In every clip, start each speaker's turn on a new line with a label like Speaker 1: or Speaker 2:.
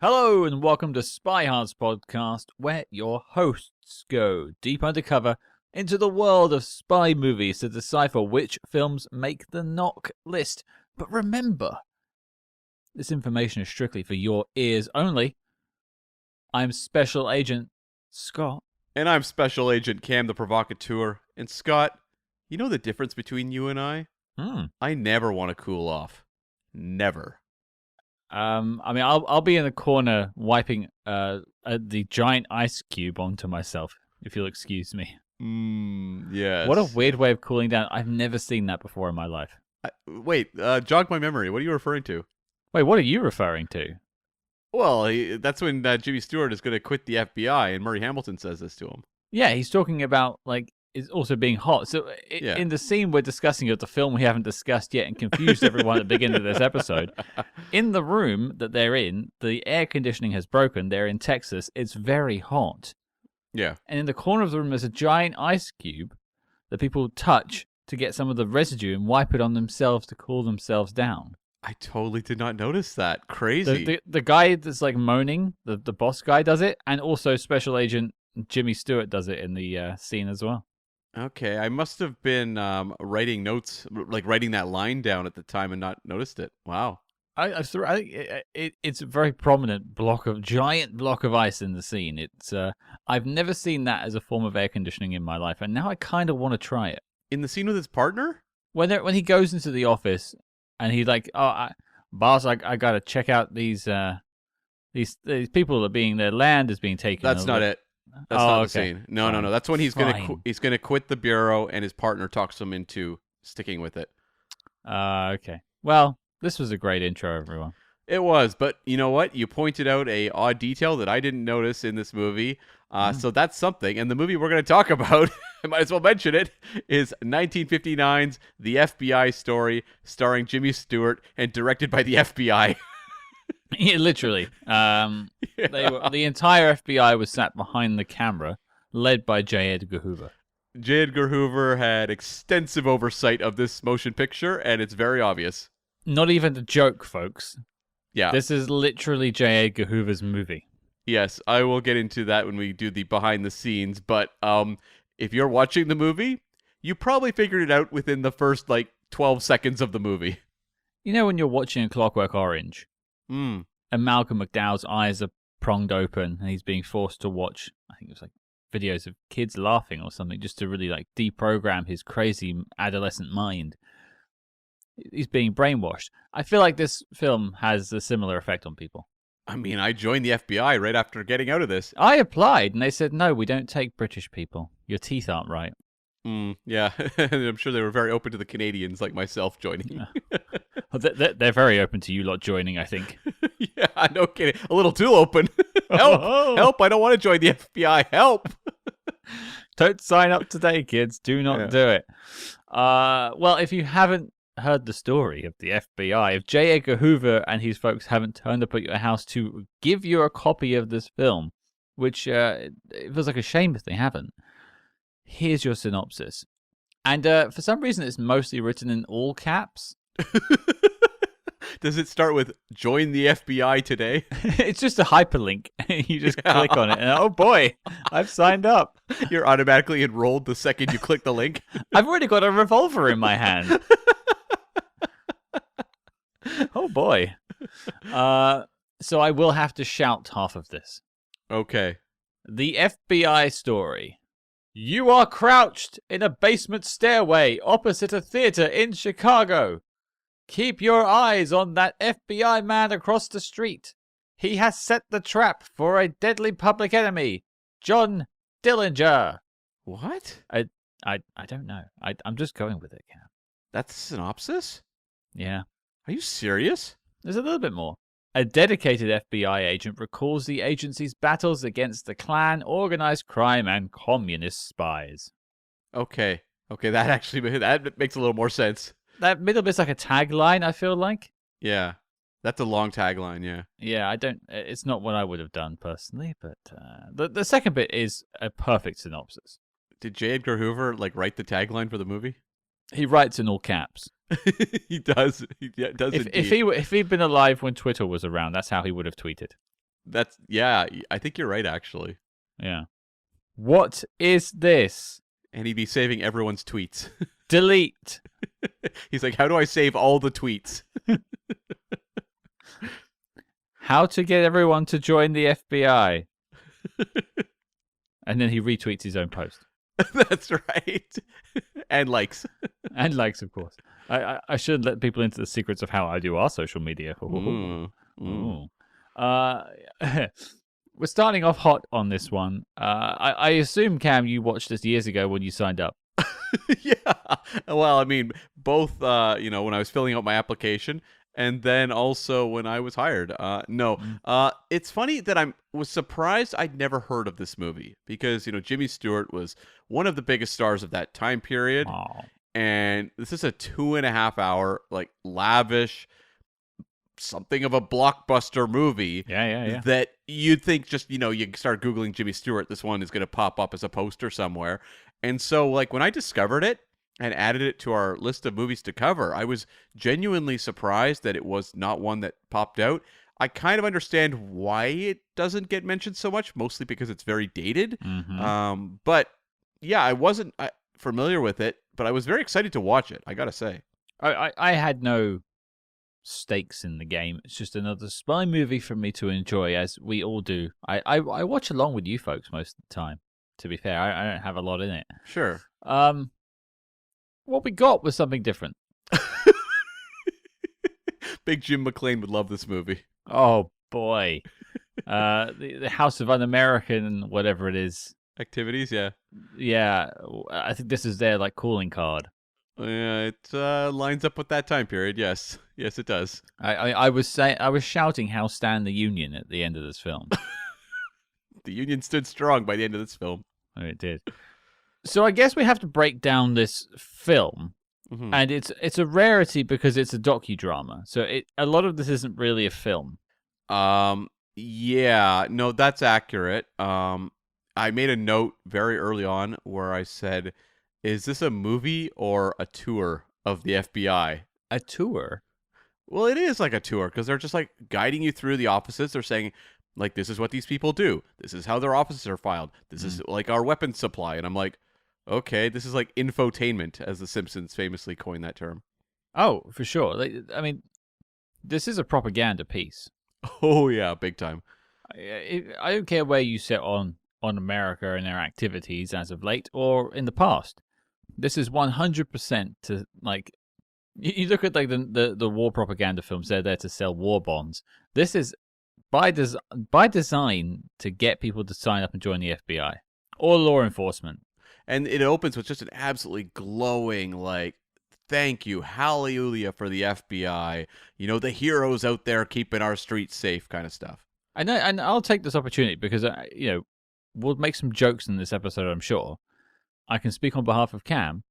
Speaker 1: Hello and welcome to SpyHards podcast, where your hosts go deep undercover into the world of spy movies to decipher which films make the knock list. But remember, this information is strictly for your ears only. I'm Special Agent Scott.
Speaker 2: And I'm Special Agent Cam the Provocateur. And Scott, you know the difference between you and I? I never want to cool off. Never.
Speaker 1: I'll be in the corner wiping the giant ice cube onto myself, if you'll excuse me.
Speaker 2: Yes.
Speaker 1: What a weird way of cooling down. I've never seen that before in my life.
Speaker 2: Wait, jog my memory. What are you referring to?
Speaker 1: Wait, what are you referring to?
Speaker 2: Well, that's when Jimmy Stewart is going to quit the FBI, and Murray Hamilton says this to him.
Speaker 1: Yeah, he's talking about, it's also being hot. So in the scene we're discussing of the film we haven't discussed yet and confused everyone at the beginning of this episode, in the room that they're in, the air conditioning has broken. They're in Texas. It's very hot.
Speaker 2: Yeah.
Speaker 1: And in the corner of the room, there's a giant ice cube that people touch to get some of the residue and wipe it on themselves to cool themselves down.
Speaker 2: I totally did not notice that. Crazy.
Speaker 1: The guy that's moaning, the boss guy does it, and also Special Agent Jimmy Stewart does it in the scene as well.
Speaker 2: Okay, I must have been writing notes, writing that line down at the time and not noticed it. Wow.
Speaker 1: I think it's a very prominent giant block of ice in the scene. It's I've never seen that as a form of air conditioning in my life, and now I kind of want to try it.
Speaker 2: In the scene with his partner?
Speaker 1: When he goes into the office and he's like, boss, I gotta check out these people their land is being taken.
Speaker 2: That's not it. That's not the scene. No. That's when he's gonna quit the bureau, and his partner talks him into sticking with it.
Speaker 1: Okay. Well, this was a great intro, everyone.
Speaker 2: It was, but you know what? You pointed out a odd detail that I didn't notice in this movie. So that's something. And the movie we're going to talk about, I might as well mention it, is 1959's The FBI Story, starring Jimmy Stewart and directed by the FBI.
Speaker 1: Yeah, literally. The entire FBI was sat behind the camera, led by J. Edgar Hoover.
Speaker 2: J. Edgar Hoover had extensive oversight of this motion picture, and it's very obvious.
Speaker 1: Not even a joke, folks.
Speaker 2: Yeah.
Speaker 1: This is literally J. Edgar Hoover's movie.
Speaker 2: Yes, I will get into that when we do the behind the scenes, but if you're watching the movie, you probably figured it out within the first, 12 seconds of the movie.
Speaker 1: You know when you're watching A Clockwork Orange? And Malcolm McDowell's eyes are pronged open and he's being forced to watch, I think it was videos of kids laughing or something, just to really deprogram his crazy adolescent mind. He's being brainwashed. I feel like this film has a similar effect on people.
Speaker 2: I mean, I joined the FBI right after getting out of this.
Speaker 1: I applied and they said, no, we don't take British people. Your teeth aren't right.
Speaker 2: Yeah, I'm sure they were very open to the Canadians like myself joining.
Speaker 1: They're very open to you lot joining, I think.
Speaker 2: Yeah, no kidding. A little too open. Help! Help! I don't want to join the FBI. Help!
Speaker 1: Don't sign up today, kids. Do not do it. Well, if you haven't heard the story of the FBI, if J. Edgar Hoover and his folks haven't turned up at your house to give you a copy of this film, which it feels like a shame if they haven't, here's your synopsis. And for some reason, it's mostly written in all caps.
Speaker 2: Does it start with "Join the FBI today"?
Speaker 1: It's just a hyperlink. You just click on it, and oh boy, I've signed up.
Speaker 2: You're automatically enrolled the second you click the link.
Speaker 1: I've already got a revolver in my hand. Oh boy. So I will have to shout half of this.
Speaker 2: Okay.
Speaker 1: The FBI story. You are crouched in a basement stairway opposite a theater in Chicago. Keep your eyes on that FBI man across the street. He has set the trap for a deadly public enemy, John Dillinger.
Speaker 2: What?
Speaker 1: I don't know. I'm just going with it, Cam.
Speaker 2: That's the synopsis?
Speaker 1: Yeah.
Speaker 2: Are you serious?
Speaker 1: There's a little bit more. A dedicated FBI agent recalls the agency's battles against the Klan, organized crime, and communist spies.
Speaker 2: Okay, that makes a little more sense.
Speaker 1: That middle bit's like a tagline, I feel like.
Speaker 2: Yeah, that's a long tagline, yeah.
Speaker 1: Yeah, it's not what I would have done personally, but the second bit is a perfect synopsis.
Speaker 2: Did J. Edgar Hoover, write the tagline for the movie?
Speaker 1: He writes in all caps.
Speaker 2: He does. He does indeed.
Speaker 1: If he'd been alive when Twitter was around, that's how he would have tweeted.
Speaker 2: I think you're right, actually.
Speaker 1: Yeah. What is this?
Speaker 2: And he'd be saving everyone's tweets.
Speaker 1: Delete.
Speaker 2: He's like, how do I save all the tweets?
Speaker 1: How to get everyone to join the FBI. And then he retweets his own post.
Speaker 2: That's right. And likes.
Speaker 1: And likes, of course. I should let people into the secrets of how I do our social media. Ooh. We're starting off hot on this one. I assume, Cam, you watched this years ago when you signed up.
Speaker 2: Yeah. Well, I mean, both, when I was filling out my application and then also when I was hired. It's funny that I was surprised I'd never heard of this movie because, Jimmy Stewart was one of the biggest stars of that time period.
Speaker 1: Aww.
Speaker 2: And this is a 2.5 hour, like, lavish, something of a blockbuster movie.
Speaker 1: Yeah.
Speaker 2: That you'd think just, you start Googling Jimmy Stewart, this one is going to pop up as a poster somewhere. And so, like, when I discovered it and added it to our list of movies to cover, I was genuinely surprised that it was not one that popped out. I kind of understand why it doesn't get mentioned so much, mostly because it's very dated.
Speaker 1: Mm-hmm.
Speaker 2: But yeah, I wasn't familiar with it, but I was very excited to watch it, I gotta say.
Speaker 1: I had no stakes in the game. It's just another spy movie for me to enjoy, as we all do. I watch along with you folks most of the time. To be fair, I don't have a lot in it.
Speaker 2: Sure.
Speaker 1: What we got was something different.
Speaker 2: Big Jim McClane would love this movie.
Speaker 1: Oh boy, the House of Un-American, whatever it is.
Speaker 2: Activities, yeah.
Speaker 1: Yeah, I think this is their like calling card.
Speaker 2: Yeah, it lines up with that time period. Yes, it does.
Speaker 1: I was shouting "How stand the Union" at the end of this film.
Speaker 2: The Union stood strong by the end of this film.
Speaker 1: Oh, it did. So I guess we have to break down this film, and it's a rarity because it's a docudrama. So a lot of this isn't really a film.
Speaker 2: Yeah, no, that's accurate. I made a note very early on where I said, is this a movie or a tour of the FBI?
Speaker 1: A tour?
Speaker 2: Well, it is like a tour because they're just like guiding you through the offices. They're saying, like, this is what these people do. This is how their offices are filed. This is like our weapons supply. And I'm like, okay, this is like infotainment, as The Simpsons famously coined that term.
Speaker 1: Oh, for sure. I mean, this is a propaganda piece.
Speaker 2: Oh, yeah, big time.
Speaker 1: I don't care where you sit on America and their activities as of late or in the past. This is 100% to, like, you look at like the war propaganda films, they're there to sell war bonds. This is by design to get people to sign up and join the FBI or law enforcement.
Speaker 2: And it opens with just an absolutely glowing, like, thank you, hallelujah for the FBI. The heroes out there keeping our streets safe kind of stuff.
Speaker 1: I know, and I'll take this opportunity because, we'll make some jokes in this episode, I'm sure. I can speak on behalf of Cam.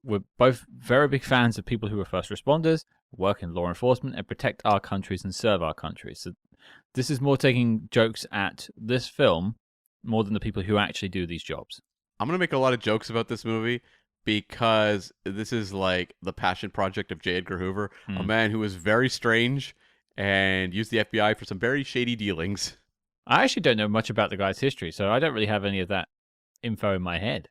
Speaker 1: We're both very big fans of people who are first responders, work in law enforcement, and protect our countries and serve our countries. So this is more taking jokes at this film more than the people who actually do these jobs.
Speaker 2: I'm going to make a lot of jokes about this movie because this is like the passion project of J. Edgar Hoover, a man who was very strange and used the FBI for some very shady dealings.
Speaker 1: I actually don't know much about the guy's history, so I don't really have any of that info in my head.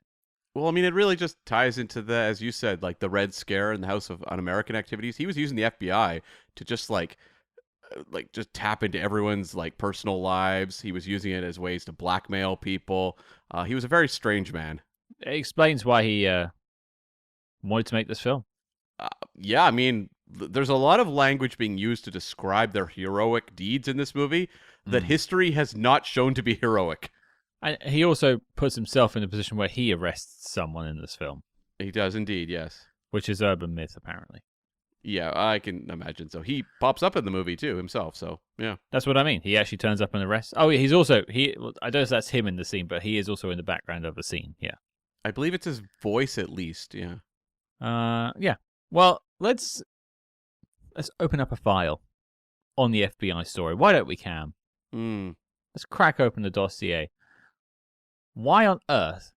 Speaker 2: Well, I mean, it really just ties into the, as you said, like the Red Scare and the House of Un-American activities. He was using the FBI to just just tap into everyone's like personal lives. He was using it as ways to blackmail people. He was a very strange man.
Speaker 1: It explains why he wanted to make this film.
Speaker 2: Yeah, I mean, there's a lot of language being used to describe their heroic deeds in this movie that history has not shown to be heroic.
Speaker 1: And he also puts himself in a position where he arrests someone in this film.
Speaker 2: He does indeed, yes.
Speaker 1: Which is urban myth, apparently.
Speaker 2: Yeah, I can imagine. So he pops up in the movie too himself. So yeah,
Speaker 1: that's what I mean. He actually turns up and arrests. Oh, he's also I don't know if that's him in the scene, but he is also in the background of the scene. Yeah,
Speaker 2: I believe it's his voice at least. Yeah.
Speaker 1: Yeah. Well, let's open up a file on the FBI story. Why don't we, Cam? Let's crack open the dossier. Why on earth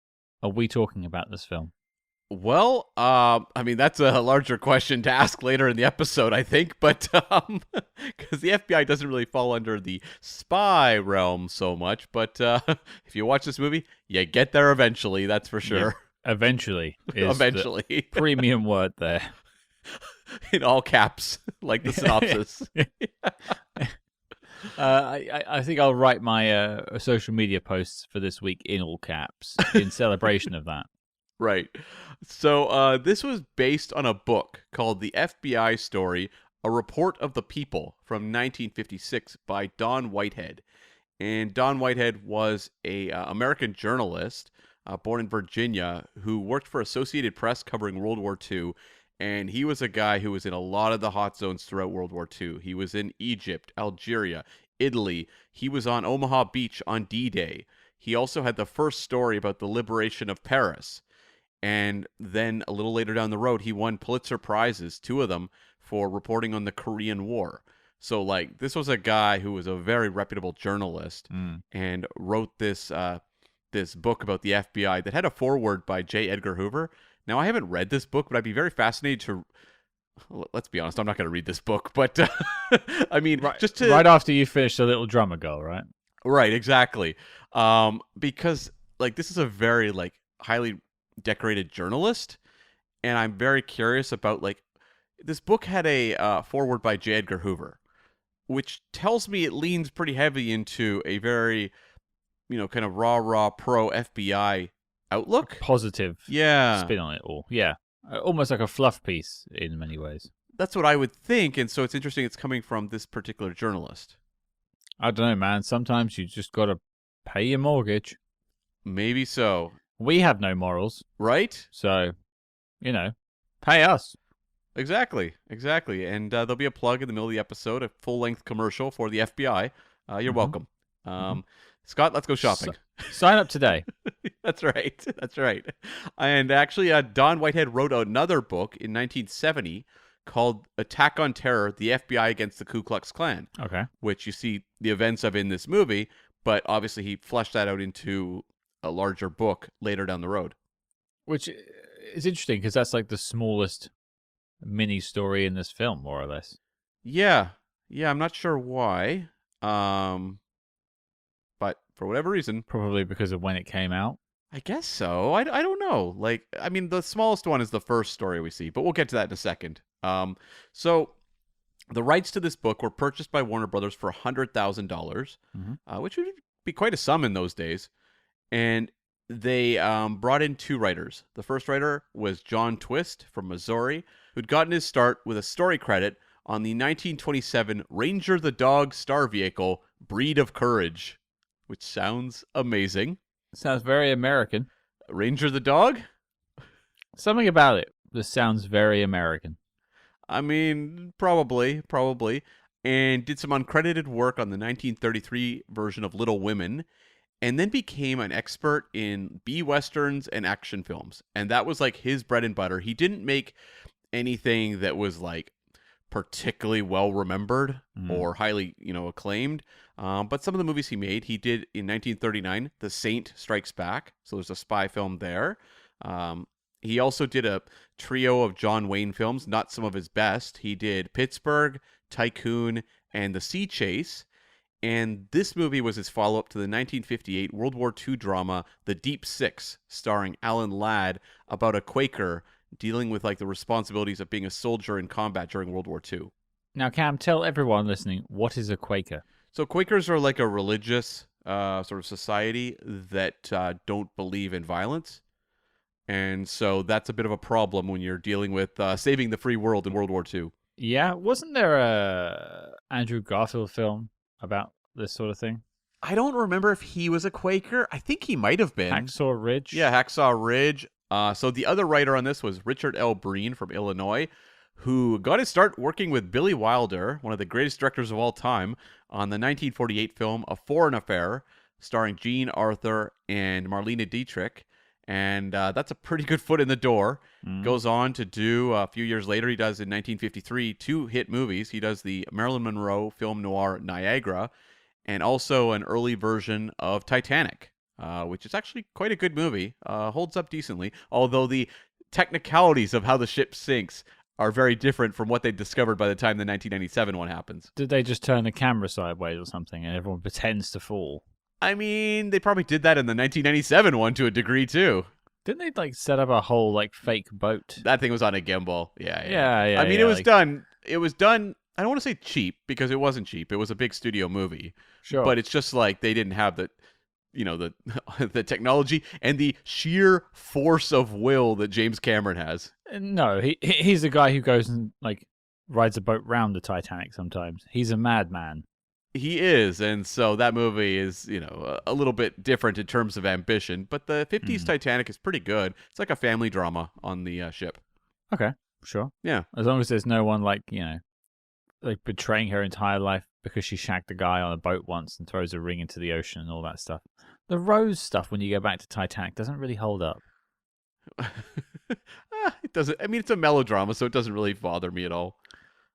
Speaker 1: are we talking about this film?
Speaker 2: Well, I mean, that's a larger question to ask later in the episode, I think, but because the FBI doesn't really fall under the spy realm so much, but if you watch this movie, you get there eventually, that's for
Speaker 1: Yeah,
Speaker 2: sure.
Speaker 1: eventually is the
Speaker 2: Eventually.
Speaker 1: premium word there.
Speaker 2: In all caps, like the synopsis.
Speaker 1: I think I'll write my social media posts for this week in all caps in celebration of that.
Speaker 2: Right. So this was based on a book called The FBI Story, A Report of the People from 1956 by Don Whitehead. And Don Whitehead was a American journalist born in Virginia who worked for Associated Press covering World War II. And he was a guy who was in a lot of the hot zones throughout World War II. He was in Egypt, Algeria, Italy. He was on Omaha Beach on D-Day. He also had the first story about the liberation of Paris. And then a little later down the road, he won Pulitzer Prizes, 2 of them, for reporting on the Korean War. So, like, this was a guy who was a very reputable journalist and wrote this this book about the FBI that had a foreword by J. Edgar Hoover. Now, I haven't read this book, but I'd be very fascinated to... Let's be honest, I'm not going to read this book, but I mean, just to...
Speaker 1: Right after you finish The Little Drummer Girl, right?
Speaker 2: Right, exactly. Because, like, this is a very, like, highly decorated journalist, and I'm very curious about, like, this book had a foreword by J. Edgar Hoover, which tells me it leans pretty heavy into a very, kind of rah pro FBI outlook.
Speaker 1: Positive
Speaker 2: Yeah.
Speaker 1: spin on it all. Yeah. Almost like a fluff piece in many ways.
Speaker 2: That's what I would think, and so it's interesting it's coming from this particular journalist.
Speaker 1: I don't know, man. Sometimes you just got to pay your mortgage.
Speaker 2: Maybe so.
Speaker 1: We have no morals.
Speaker 2: Right?
Speaker 1: So, pay us.
Speaker 2: Exactly. And there'll be a plug in the middle of the episode, a full-length commercial for the FBI. You're welcome. Scott, let's go shopping.
Speaker 1: Sign up today.
Speaker 2: That's right. And actually, Don Whitehead wrote another book in 1970 called Attack on Terror, The FBI Against the Ku Klux Klan.
Speaker 1: Okay.
Speaker 2: Which you see the events of in this movie, but obviously he fleshed that out into a larger book later down the road.
Speaker 1: Which is interesting because that's like the smallest mini story in this film, more or less.
Speaker 2: Yeah, I'm not sure why. But for whatever reason.
Speaker 1: Probably because of when it came out.
Speaker 2: I guess so. I don't know. Like, I mean, the smallest one is the first story we see, but we'll get to that in a second. So the rights to this book were purchased by Warner Brothers for $100,000, which would be quite a sum in those days. And they brought in 2 writers. The first writer was John Twist from Missouri, who'd gotten his start with a story credit on the 1927 Ranger the Dog star vehicle, Breed of Courage, which sounds amazing.
Speaker 1: Sounds very American.
Speaker 2: Ranger the Dog?
Speaker 1: Something about it. This sounds very American.
Speaker 2: I mean, probably. And did some uncredited work on the 1933 version of Little Women, and then became an expert in B-westerns and action films. And that was like his bread and butter. He didn't make anything that was like particularly well remembered or highly, acclaimed. But some of the movies he made, he did in 1939, The Saint Strikes Back. So there's a spy film there. He also did a trio of John Wayne films, not some of his best. He did Pittsburgh, Tycoon, and The Sea Chase. And this movie was his follow-up to the 1958 World War II drama, The Deep Six, starring Alan Ladd, about a Quaker dealing with like the responsibilities of being a soldier in combat during World War II.
Speaker 1: Now, Cam, tell everyone listening, what is a Quaker?
Speaker 2: So Quakers are like a religious sort of society that don't believe in violence. And so that's a bit of a problem when you're dealing with saving the free world in World War II.
Speaker 1: Yeah, wasn't there a Andrew Garfield film about this sort of thing?
Speaker 2: I don't remember if he was a Quaker. I think he might have been.
Speaker 1: Hacksaw Ridge?
Speaker 2: Yeah, Hacksaw Ridge. So the other writer on this was Richard L. Breen from Illinois, who got his start working with Billy Wilder, one of the greatest directors of all time, on the 1948 film A Foreign Affair, starring Jean Arthur and Marlene Dietrich. And that's a pretty good foot in the door. Goes on to do, a few years later, he does in 1953, 2 hit movies. He does the Marilyn Monroe film noir Niagara, and also an early version of Titanic, which is actually quite a good movie. Holds up decently, although the technicalities of how the ship sinks are very different from what they discovered by the time the 1997 one happens.
Speaker 1: Did they just turn the camera sideways or something and everyone pretends to fall?
Speaker 2: I mean, they probably did that in the 1997 one to a degree, too.
Speaker 1: Didn't they, like, set up a whole, like, fake boat?
Speaker 2: That thing was on a gimbal. Yeah.
Speaker 1: Yeah.
Speaker 2: I mean, it was done. It was done. I don't want to say cheap because it wasn't cheap. It was a big studio movie.
Speaker 1: Sure.
Speaker 2: But it's just like they didn't have the, the technology and the sheer force of will that James Cameron has.
Speaker 1: No, he's the guy who goes and, like, rides a boat round the Titanic sometimes. He's a madman.
Speaker 2: He is, and so that movie is, a little bit different in terms of ambition, but the 50s Titanic is pretty good. It's like a family drama on the ship.
Speaker 1: Okay, sure.
Speaker 2: Yeah.
Speaker 1: As long as there's no one, like, like betraying her entire life because she shagged a guy on a boat once and throws a ring into the ocean and all that stuff. The Rose stuff, when you go back to Titanic, doesn't really hold up.
Speaker 2: It doesn't. I mean, it's a melodrama, so it doesn't really bother me at all.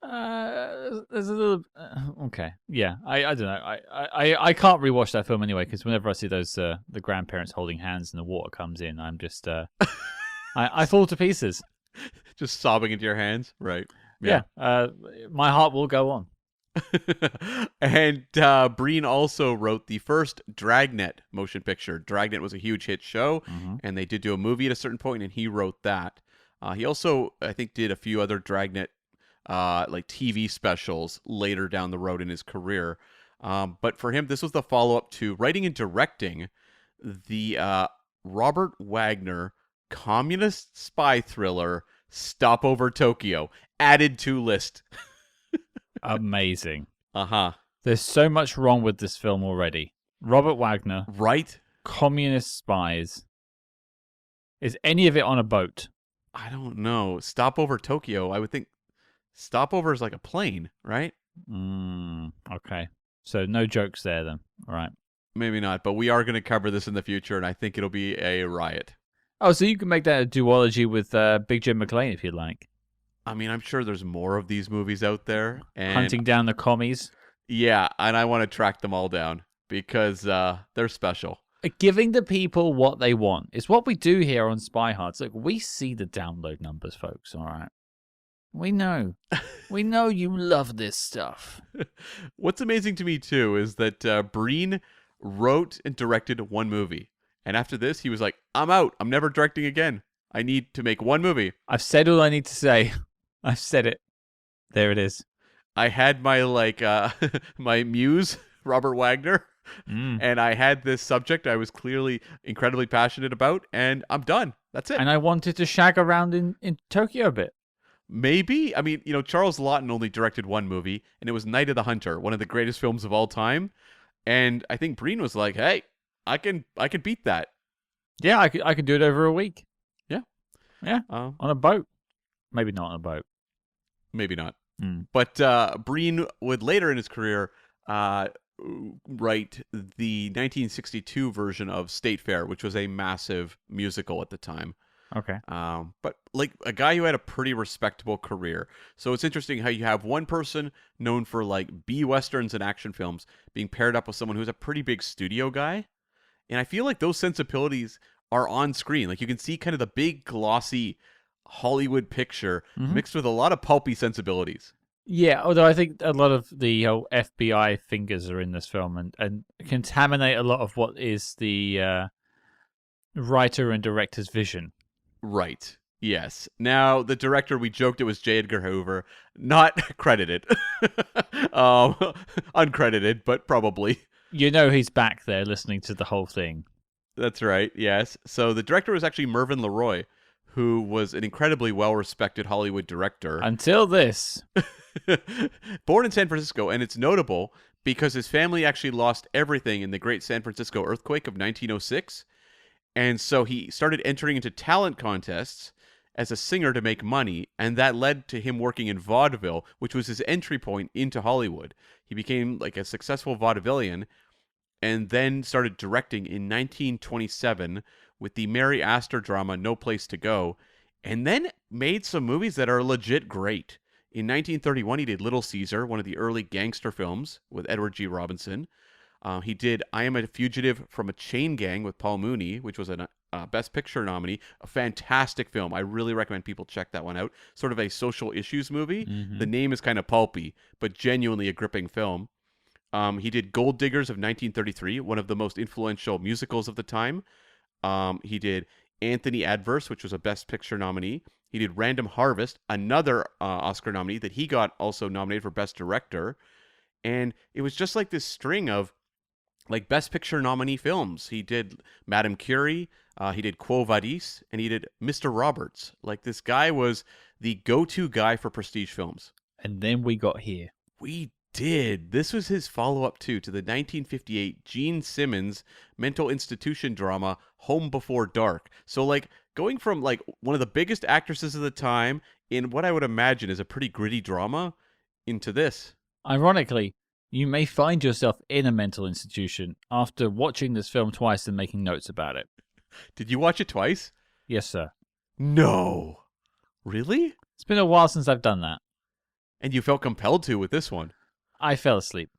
Speaker 1: There's a little okay, yeah. I don't know. I can't rewatch that film anyway because whenever I see those the grandparents holding hands and the water comes in, I'm just I fall to pieces.
Speaker 2: Just sobbing into your hands, right?
Speaker 1: Yeah. My heart will go on.
Speaker 2: And Breen also wrote the first Dragnet motion picture. Dragnet was a huge hit show, and they did do a movie at a certain point, and he wrote that. He also, I think, did a few other Dragnet like TV specials later down the road in his career. But for him, this was the follow-up to writing and directing the Robert Wagner communist spy thriller Stopover Tokyo, added to list.
Speaker 1: Amazing.
Speaker 2: There's
Speaker 1: so much wrong with this film already. Robert Wagner.
Speaker 2: Right?
Speaker 1: Communist spies. Is any of it on a boat?
Speaker 2: I don't know. Stopover Tokyo, I would think stopover is like a plane, right?
Speaker 1: Okay. So no jokes there then. All right.
Speaker 2: Maybe not, but we are going to cover this in the future, and I think it'll be a riot.
Speaker 1: Oh, so you can make that a duology with Big Jim McLean if you'd like.
Speaker 2: I mean, I'm sure there's more of these movies out there. And
Speaker 1: hunting down the commies.
Speaker 2: Yeah, and I want to track them all down because they're special.
Speaker 1: Giving the people what they want is what we do here on SpyHards. Look, we see the download numbers, folks, all right? We know. We know you love this stuff.
Speaker 2: What's amazing to me, too, is that Breen wrote and directed one movie. And after this, he was like, I'm out. I'm never directing again. I need to make one movie.
Speaker 1: I've said all I need to say. I've said it. There it is.
Speaker 2: I had my, my muse, Robert Wagner, and I had this subject I was clearly incredibly passionate about, and I'm done. That's it.
Speaker 1: And I wanted to shag around in Tokyo a bit.
Speaker 2: Maybe. I mean, Charles Laughton only directed one movie, and it was Night of the Hunter, one of the greatest films of all time. And I think Breen was like, hey, I can beat that.
Speaker 1: Yeah, I could do it over a week.
Speaker 2: Yeah.
Speaker 1: On a boat. Maybe not on a boat.
Speaker 2: Maybe not. But Breen would later in his career write the 1962 version of State Fair, which was a massive musical at the time.
Speaker 1: Okay.
Speaker 2: But like a guy who had a pretty respectable career. So it's interesting how you have one person known for like B-westerns and action films being paired up with someone who's a pretty big studio guy. And I feel like those sensibilities are on screen. Like you can see kind of the big glossy Hollywood picture mixed with a lot of pulpy sensibilities.
Speaker 1: Yeah, although I think a lot of the FBI fingers are in this film and contaminate a lot of what is the writer and director's vision.
Speaker 2: Right. Yes. Now, the director, we joked it was J. Edgar Hoover. Not credited. Uncredited, but probably.
Speaker 1: He's back there listening to the whole thing.
Speaker 2: That's right, yes. So the director was actually Mervyn LeRoy, who was an incredibly well-respected Hollywood director.
Speaker 1: Until this.
Speaker 2: Born in San Francisco, and it's notable because his family actually lost everything in the Great San Francisco earthquake of 1906. And so he started entering into talent contests as a singer to make money, and that led to him working in vaudeville, which was his entry point into Hollywood. He became like a successful vaudevillian, and then started directing in 1927 with the Mary Astor drama No Place to Go, and then made some movies that are legit great. In 1931, he did Little Caesar, one of the early gangster films with Edward G. Robinson. He did I Am a Fugitive from a Chain Gang with Paul Mooney, which was an Best Picture nominee. A fantastic film. I really recommend people check that one out. Sort of a social issues movie.
Speaker 1: Mm-hmm.
Speaker 2: The name is kind of pulpy, but genuinely a gripping film. He did Gold Diggers of 1933, one of the most influential musicals of the time. He did Anthony Adverse, which was a Best Picture nominee. He did Random Harvest, another Oscar nominee that he got also nominated for Best Director. And it was just like this string of like Best Picture nominee films. He did Madame Curie, he did Quo Vadis, and he did Mr. Roberts. Like, this guy was the go-to guy for prestige films.
Speaker 1: And then we got here.
Speaker 2: We did. This was his follow-up to the 1958 Gene Simmons mental institution drama Home Before Dark. So, like, going from like one of the biggest actresses of the time in what I would imagine is a pretty gritty drama into this.
Speaker 1: Ironically, you may find yourself in a mental institution after watching this film twice and making notes about it.
Speaker 2: Did you watch it twice?
Speaker 1: Yes, sir.
Speaker 2: No. Really?
Speaker 1: It's been a while since I've done that.
Speaker 2: And you felt compelled to with this one?
Speaker 1: I fell asleep.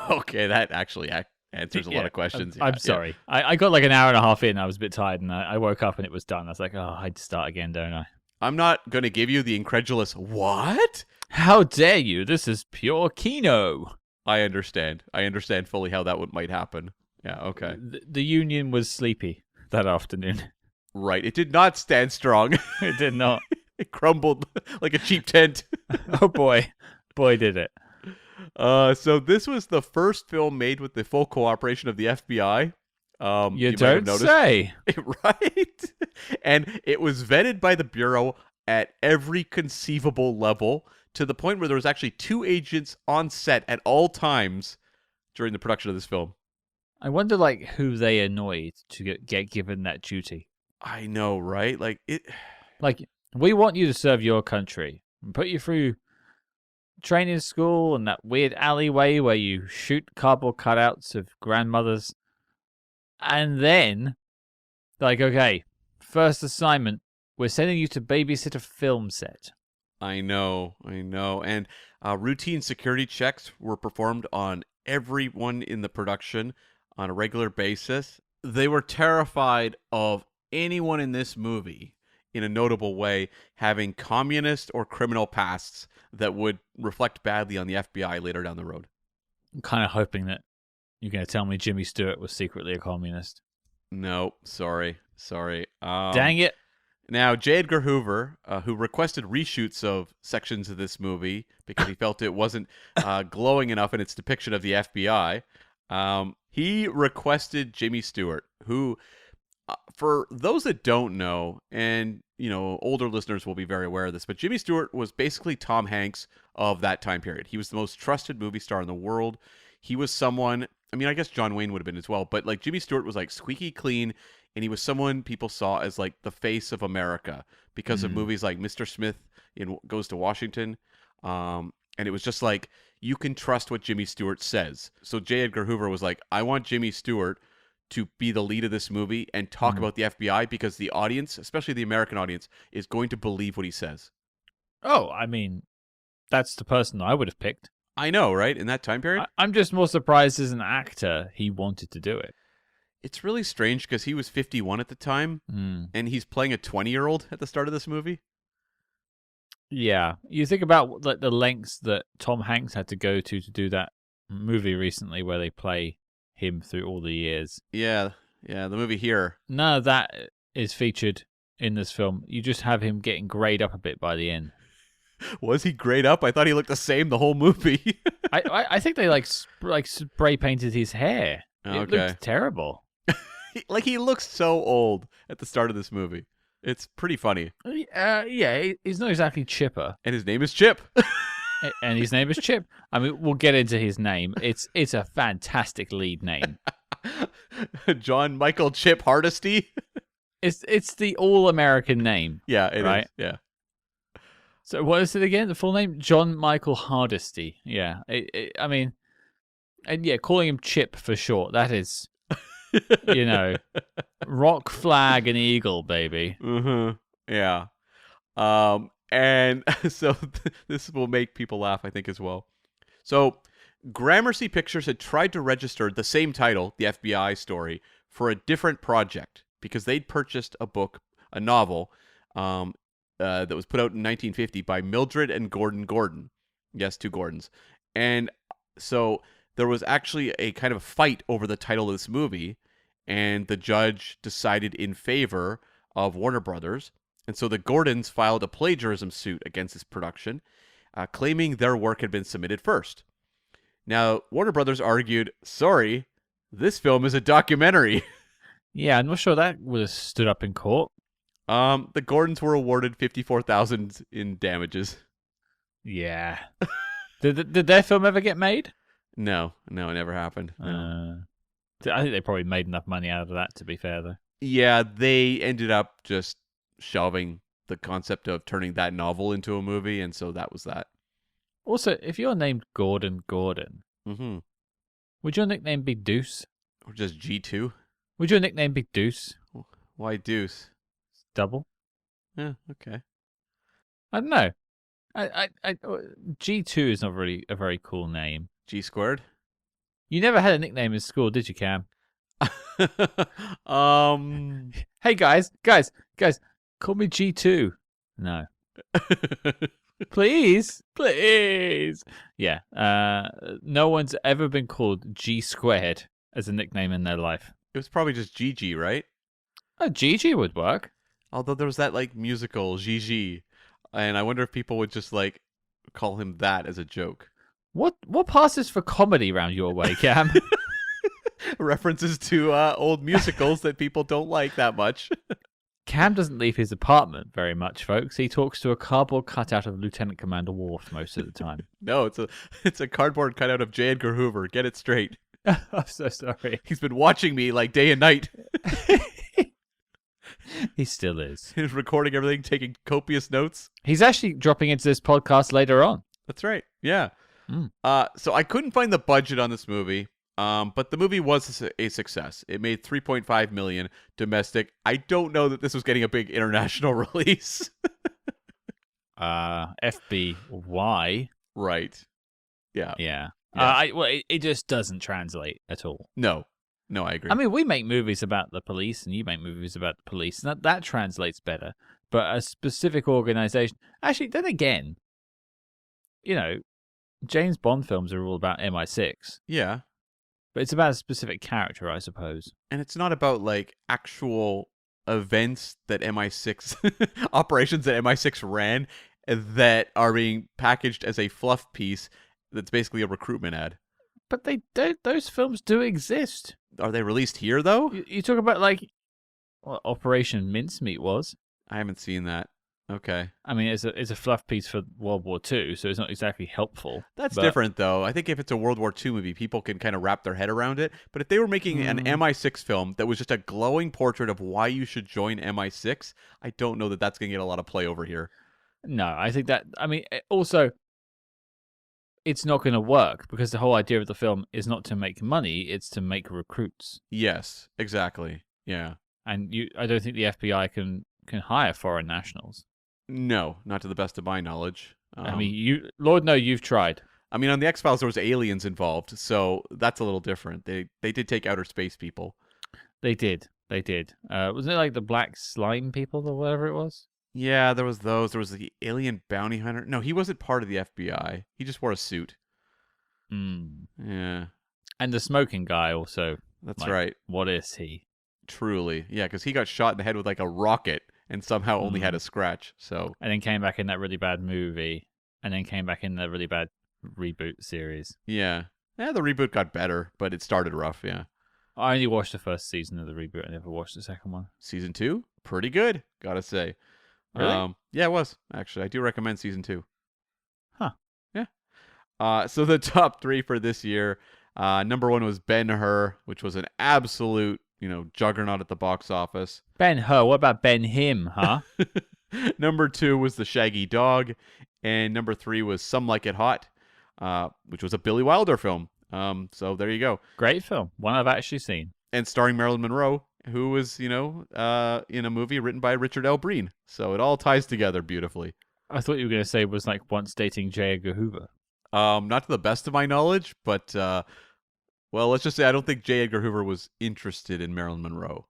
Speaker 2: Okay, that actually answers a lot of questions.
Speaker 1: I'm sorry. I got like an hour and a half in. I was a bit tired, and I woke up and it was done. I was like, oh, I had to start again, don't I?
Speaker 2: I'm not going to give you the incredulous, what?
Speaker 1: How dare you? This is pure kino.
Speaker 2: I understand. I understand fully how that might happen. Yeah, okay.
Speaker 1: The union was sleepy that afternoon.
Speaker 2: Right. It did not stand strong.
Speaker 1: It did not.
Speaker 2: It crumbled like a cheap tent.
Speaker 1: Oh, boy. Boy, did it.
Speaker 2: So this was the first film made with the full cooperation of the FBI.
Speaker 1: You don't say.
Speaker 2: Right? And it was vetted by the Bureau at every conceivable level, to the point where there was actually 2 agents on set at all times during the production of this film.
Speaker 1: I wonder, like, who they annoyed to get given that duty.
Speaker 2: I know, right? Like,
Speaker 1: we want you to serve your country and put you through training school and that weird alleyway where you shoot cardboard cutouts of grandmothers. And then, like, okay, first assignment, we're sending you to babysit a film set.
Speaker 2: I know. And routine security checks were performed on everyone in the production on a regular basis. They were terrified of anyone in this movie, in a notable way, having communist or criminal pasts that would reflect badly on the FBI later down the road.
Speaker 1: I'm kind of hoping that you're going to tell me Jimmy Stewart was secretly a communist.
Speaker 2: No, sorry.
Speaker 1: Dang it.
Speaker 2: Now, J. Edgar Hoover, who requested reshoots of sections of this movie because he felt it wasn't glowing enough in its depiction of the FBI, he requested Jimmy Stewart, who, for those that don't know, and older listeners will be very aware of this, but Jimmy Stewart was basically Tom Hanks of that time period. He was the most trusted movie star in the world. He was someone, I mean, I guess John Wayne would have been as well, but like Jimmy Stewart was like squeaky clean, and he was someone people saw as like the face of America because of movies like Mr. Smith Goes to Washington. And it was just like, you can trust what Jimmy Stewart says. So J. Edgar Hoover was like, I want Jimmy Stewart to be the lead of this movie and talk about the FBI, because the audience, especially the American audience, is going to believe what he says.
Speaker 1: Oh, I mean, that's the person I would have picked.
Speaker 2: I know, right? In that time period?
Speaker 1: I'm just more surprised as an actor he wanted to do it.
Speaker 2: It's really strange because he was 51 at the time, and he's playing a 20-year-old at the start of this movie.
Speaker 1: Yeah. You think about like the lengths that Tom Hanks had to go to do that movie recently where they play him through all the years.
Speaker 2: Yeah, the movie Here.
Speaker 1: None of that is featured in this film. You just have him getting grayed up a bit by the end.
Speaker 2: Was he grayed up? I thought he looked the same the whole movie.
Speaker 1: I think they like spray painted his hair.
Speaker 2: Okay.
Speaker 1: It looked terrible.
Speaker 2: Like, he looks so old at the start of this movie. It's pretty funny.
Speaker 1: Yeah, he's not exactly chipper.
Speaker 2: And his name is Chip.
Speaker 1: And his name is Chip. I mean, we'll get into his name. It's a fantastic lead name.
Speaker 2: John Michael Chip Hardesty.
Speaker 1: It's the all-American name.
Speaker 2: Yeah, it
Speaker 1: right?
Speaker 2: is. Yeah.
Speaker 1: So what is it again? The full name? John Michael Hardesty. Yeah. I mean, and yeah, calling him Chip for short, that is, rock, flag, and eagle, baby.
Speaker 2: Yeah. And so this will make people laugh, I think, as well. So Gramercy Pictures had tried to register the same title, the FBI story, for a different project because they'd purchased a novel, that was put out in 1950 by Mildred and Gordon Gordon. Yes, two Gordons. And so there was actually a kind of fight over the title of this movie, and the judge decided in favor of Warner Brothers. And so the Gordons filed a plagiarism suit against this production, claiming their work had been submitted first. Now, Warner Brothers argued, sorry, this film is a documentary.
Speaker 1: Yeah, I'm not sure that would have stood up in court.
Speaker 2: The Gordons were awarded $54,000 in damages.
Speaker 1: Yeah. Did their film ever get made?
Speaker 2: No, it never happened. No.
Speaker 1: I think they probably made enough money out of that, to be fair, though.
Speaker 2: Yeah, they ended up just shelving the concept of turning that novel into a movie, and so that was that.
Speaker 1: Also, if you're named Gordon Gordon, would your nickname be Deuce?
Speaker 2: Or just G2?
Speaker 1: Would your nickname be Deuce?
Speaker 2: Why Deuce?
Speaker 1: Double?
Speaker 2: Yeah, okay.
Speaker 1: I don't know. G2 is not really a very cool name.
Speaker 2: G squared?
Speaker 1: You never had a nickname in school, did you, Cam? Hey, guys, call me G2. No. Please. Yeah. No one's ever been called G squared as a nickname in their life.
Speaker 2: It was probably just Gigi, right?
Speaker 1: Oh, Gigi would work.
Speaker 2: Although there was that like musical Gigi, and I wonder if people would just like call him that as a joke.
Speaker 1: What passes for comedy round your way, Cam?
Speaker 2: References to old musicals that people don't like that much.
Speaker 1: Cam doesn't leave his apartment very much, folks. He talks to a cardboard cutout of Lieutenant Commander Worf most of the time.
Speaker 2: No, it's a cardboard cutout of J. Edgar Hoover. Get it straight.
Speaker 1: I'm so sorry.
Speaker 2: He's been watching me like day and night.
Speaker 1: He still is.
Speaker 2: He's recording everything, taking copious notes.
Speaker 1: He's actually dropping into this podcast later on.
Speaker 2: That's right. Yeah. So I couldn't find the budget on this movie, but the movie was a success. It made $3.5 million domestic. I don't know that this was getting a big international release.
Speaker 1: FBY.
Speaker 2: Right. Yeah.
Speaker 1: Yeah.
Speaker 2: Yeah.
Speaker 1: It just doesn't translate at all.
Speaker 2: No, I agree.
Speaker 1: I mean, we make movies about the police, and you make movies about the police, and that translates better. But a specific organization... Actually, then again, James Bond films are all about MI6.
Speaker 2: Yeah.
Speaker 1: But it's about a specific character, I suppose.
Speaker 2: And it's not about, like, actual events that MI6... operations that MI6 ran that are being packaged as a fluff piece that's basically a recruitment ad.
Speaker 1: But those films do exist.
Speaker 2: Are they released here, though?
Speaker 1: You talk about, like, what Operation Mincemeat was.
Speaker 2: I haven't seen that. Okay.
Speaker 1: I mean, it's a fluff piece for World War II, so it's not exactly helpful.
Speaker 2: That's different, though. I think if it's a World War II movie, people can kind of wrap their head around it. But if they were making an MI6 film that was just a glowing portrait of why you should join MI6, I don't know that that's going to get a lot of play over here.
Speaker 1: No, I think that... I mean, also... It's not going to work because the whole idea of the film is not to make money, it's to make recruits.
Speaker 2: Yes, exactly. Yeah.
Speaker 1: And I don't think the FBI can hire foreign nationals.
Speaker 2: No, not to the best of my knowledge.
Speaker 1: I mean, Lord, no, you've tried.
Speaker 2: I mean, on the X-Files, there was aliens involved, so that's a little different. They did take outer space people.
Speaker 1: They did. Wasn't it like the black slime people or whatever it was?
Speaker 2: Yeah, there was those. There was the alien bounty hunter. No, he wasn't part of the FBI. He just wore a suit. Yeah.
Speaker 1: And the smoking guy also.
Speaker 2: That's right.
Speaker 1: What is he?
Speaker 2: Truly. Yeah, because he got shot in the head with like a rocket and somehow only had a scratch. So.
Speaker 1: And then came back in that really bad movie. And then came back in the really bad reboot series.
Speaker 2: Yeah. Yeah, the reboot got better, but it started rough, yeah.
Speaker 1: I only watched the first season of the reboot. I never watched the second one.
Speaker 2: Season 2? Pretty good, gotta say.
Speaker 1: Really?
Speaker 2: Yeah, it was, actually. I do recommend season 2.
Speaker 1: Huh.
Speaker 2: Yeah. So the top 3 for this year, number 1 was Ben-Hur, which was an absolute, juggernaut at the box office.
Speaker 1: Ben-Hur? What about Ben-Him, huh?
Speaker 2: Number 2 was The Shaggy Dog. And number 3 was Some Like It Hot, which was a Billy Wilder film. So there you go.
Speaker 1: Great film. One I've actually seen.
Speaker 2: And starring Marilyn Monroe, who was, in a movie written by Richard L. Breen. So it all ties together beautifully.
Speaker 1: I thought you were going to say was like once dating J. Edgar Hoover.
Speaker 2: Not to the best of my knowledge, but, well, let's just say I don't think J. Edgar Hoover was interested in Marilyn Monroe.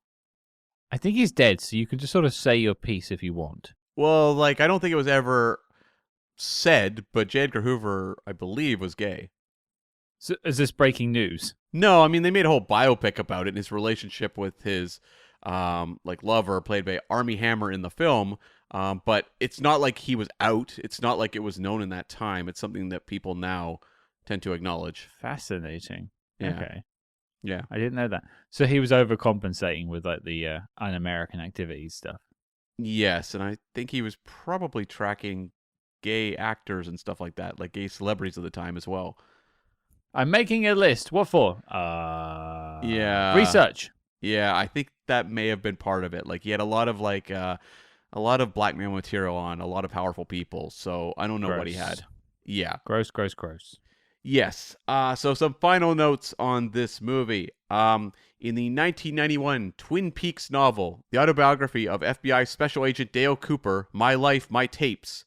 Speaker 1: I think he's dead, so you can just sort of say your piece if you want.
Speaker 2: Well, like, I don't think it was ever said, but J. Edgar Hoover, I believe, was gay.
Speaker 1: So, is this breaking news?
Speaker 2: No, I mean, they made a whole biopic about it and his relationship with his lover, played by Armie Hammer in the film. But it's not like he was out. It's not like it was known in that time. It's something that people now tend to acknowledge.
Speaker 1: Fascinating.
Speaker 2: Yeah.
Speaker 1: Okay.
Speaker 2: Yeah.
Speaker 1: I didn't know that. So he was overcompensating with like the un-American activities stuff.
Speaker 2: Yes, and I think he was probably tracking gay actors and stuff like that, like gay celebrities of the time as well.
Speaker 1: I'm making a list. What for?
Speaker 2: Yeah.
Speaker 1: Research.
Speaker 2: Yeah, I think that may have been part of it. Like he had a lot of blackmail material on a lot of powerful people. So I don't know what he had. Yeah.
Speaker 1: Gross.
Speaker 2: Yes. So some final notes on this movie. In the 1991 Twin Peaks novel, the autobiography of FBI Special Agent Dale Cooper, My Life, My Tapes,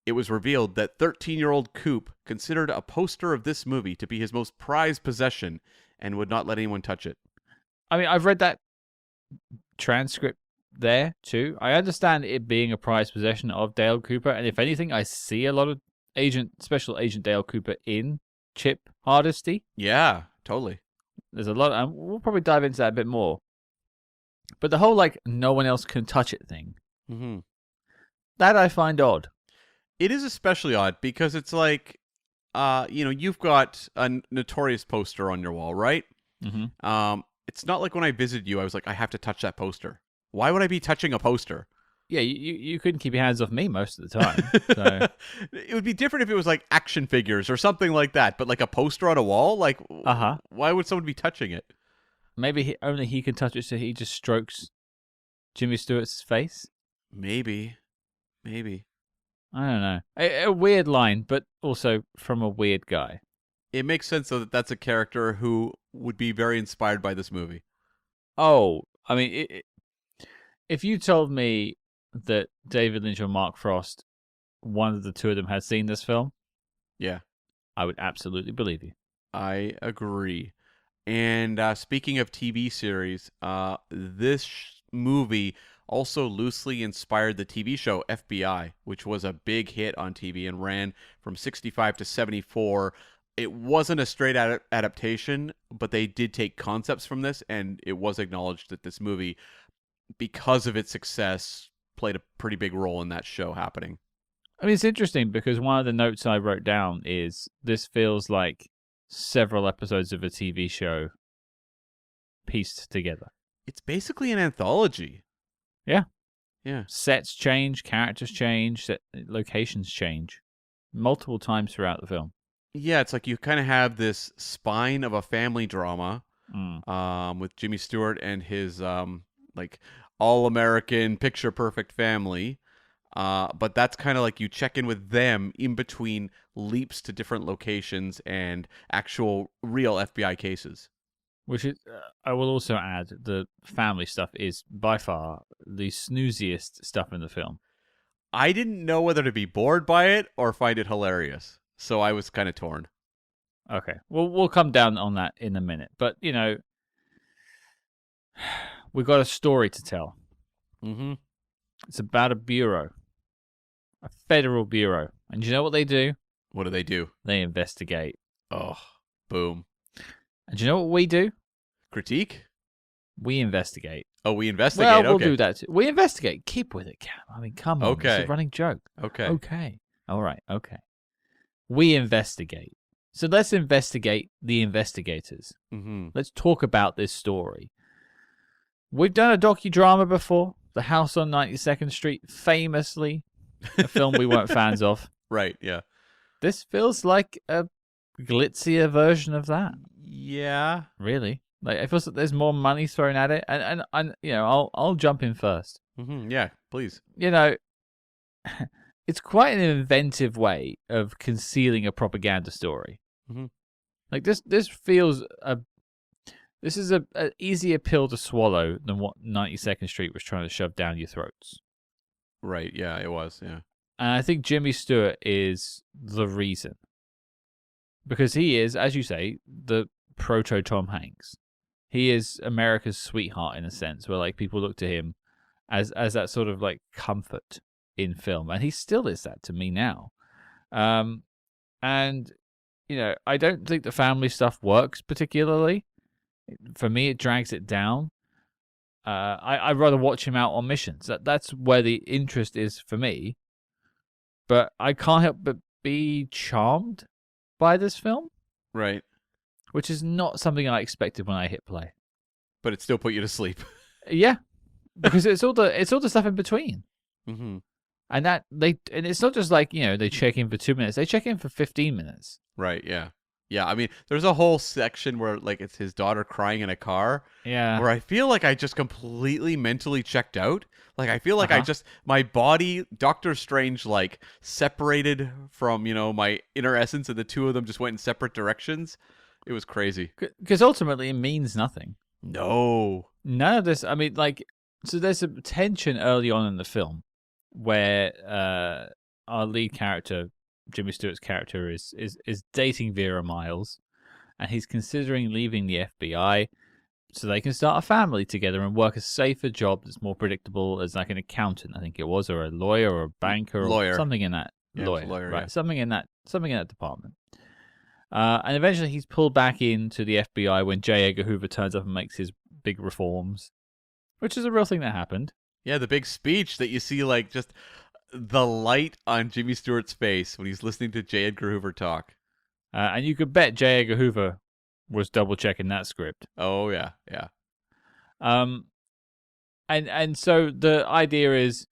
Speaker 2: it was revealed that 13-year-old Coop considered a poster of this movie to be his most prized possession and would not let anyone touch it.
Speaker 1: I mean, I've read that transcript there too. I understand it being a prized possession of Dale Cooper, and if anything, I see a lot of Special Agent Dale Cooper in Chip Hardesty.
Speaker 2: Yeah, totally.
Speaker 1: There's a lot, and we'll probably dive into that a bit more. But the whole like no one else can touch it thing, that I find odd.
Speaker 2: It is especially odd because it's like, you've got a Notorious poster on your wall, right?
Speaker 1: Mm-hmm.
Speaker 2: It's not like when I visited you, I was like, I have to touch that poster. Why would I be touching a poster?
Speaker 1: Yeah, you couldn't keep your hands off me most of the time. So.
Speaker 2: It would be different if it was like action figures or something like that, but like a poster on a wall, like, why would someone be touching it?
Speaker 1: Maybe only he can touch it, so he just strokes Jimmy Stewart's face.
Speaker 2: Maybe.
Speaker 1: I don't know. A weird line, but also from a weird guy.
Speaker 2: It makes sense though that that's a character who would be very inspired by this movie.
Speaker 1: Oh, I mean, if you told me that David Lynch or Mark Frost, one of the two of them, had seen this film,
Speaker 2: yeah,
Speaker 1: I would absolutely believe you.
Speaker 2: I agree. And speaking of TV series, this movie also loosely inspired the TV show FBI, which was a big hit on TV and ran from 65 to 74. It wasn't a straight adaptation, but they did take concepts from this, and it was acknowledged that this movie, because of its success, played a pretty big role in that show happening.
Speaker 1: I mean, it's interesting because one of the notes I wrote down is this feels like several episodes of a TV show pieced together.
Speaker 2: It's basically an anthology.
Speaker 1: Yeah.
Speaker 2: Yeah.
Speaker 1: Sets change, characters change, locations change multiple times throughout the film.
Speaker 2: Yeah, it's like you kind of have this spine of a family drama with Jimmy Stewart and his all-American picture-perfect family. But that's kind of like you check in with them in between leaps to different locations and actual real FBI cases.
Speaker 1: Which is, I will also add, the family stuff is by far the snooziest stuff in the film.
Speaker 2: I didn't know whether to be bored by it or find it hilarious, so I was kind of torn.
Speaker 1: Okay, well, we'll come down on that in a minute. But, you know, we've got a story to tell.
Speaker 2: Mm-hmm.
Speaker 1: It's about a bureau. A federal bureau. And you know what they do?
Speaker 2: What do?
Speaker 1: They investigate.
Speaker 2: Oh, boom.
Speaker 1: And you know what we do?
Speaker 2: Critique?
Speaker 1: We investigate.
Speaker 2: Oh, we investigate.
Speaker 1: Well, we'll
Speaker 2: okay.
Speaker 1: do that too. We investigate. Keep with it, Cam. I mean, come on.
Speaker 2: Okay.
Speaker 1: It's a running joke.
Speaker 2: Okay.
Speaker 1: All right. Okay. We investigate. So let's investigate the investigators.
Speaker 2: Mm-hmm.
Speaker 1: Let's talk about this story. We've done a docudrama before. The House on 92nd Street, famously a film we weren't fans of.
Speaker 2: Right, yeah.
Speaker 1: This feels like a glitzier version of that.
Speaker 2: Yeah.
Speaker 1: Really. Like, it feels like there's more money thrown at it. And you know, I'll jump in first.
Speaker 2: Mm-hmm. Yeah, please.
Speaker 1: You know, it's quite an inventive way of concealing a propaganda story.
Speaker 2: Mm-hmm.
Speaker 1: Like, this feels this is an easier pill to swallow than what 92nd Street was trying to shove down your throats.
Speaker 2: Right, yeah, it was, yeah.
Speaker 1: And I think Jimmy Stewart is the reason. Because he is, as you say, the proto Tom Hanks. he is America's sweetheart in a sense, where like people look to him as that sort of like comfort in film, and he still is that to me now. And I don't think the family stuff works particularly. For me, it drags it down. I'd rather watch him out on missions. That's where the interest is for me. But I can't help but be charmed by this film.
Speaker 2: Right.
Speaker 1: Which is not something I expected when I hit play.
Speaker 2: But it still put you to sleep.
Speaker 1: Yeah. Because it's all the stuff in between.
Speaker 2: Mm-hmm.
Speaker 1: And it's not just like, they check in for 2 minutes. They check in for 15 minutes.
Speaker 2: Right, yeah. Yeah, I mean, there's a whole section where, like, it's his daughter crying in a car.
Speaker 1: Yeah.
Speaker 2: Where I feel like I just completely mentally checked out. Like, I feel like my body, Doctor Strange, like, separated from, my inner essence, and the two of them just went in separate directions. It was crazy.
Speaker 1: Because ultimately, it means nothing.
Speaker 2: No.
Speaker 1: None of this, I mean, like, so there's a tension early on in the film where our lead character, Jimmy Stewart's character, is dating Vera Miles, and he's considering leaving the FBI so they can start a family together and work a safer job that's more predictable as like an accountant, I think it was, or a lawyer or a banker or something in that.
Speaker 2: Yeah, lawyer,
Speaker 1: right?
Speaker 2: Yeah.
Speaker 1: Something in that department. And eventually he's pulled back into the FBI when J. Edgar Hoover turns up and makes his big reforms, which is a real thing that happened.
Speaker 2: Yeah, the big speech that you see, like, just the light on Jimmy Stewart's face when he's listening to J. Edgar Hoover talk.
Speaker 1: And you could bet J. Edgar Hoover was double checking that script.
Speaker 2: Oh yeah, yeah.
Speaker 1: And so the idea is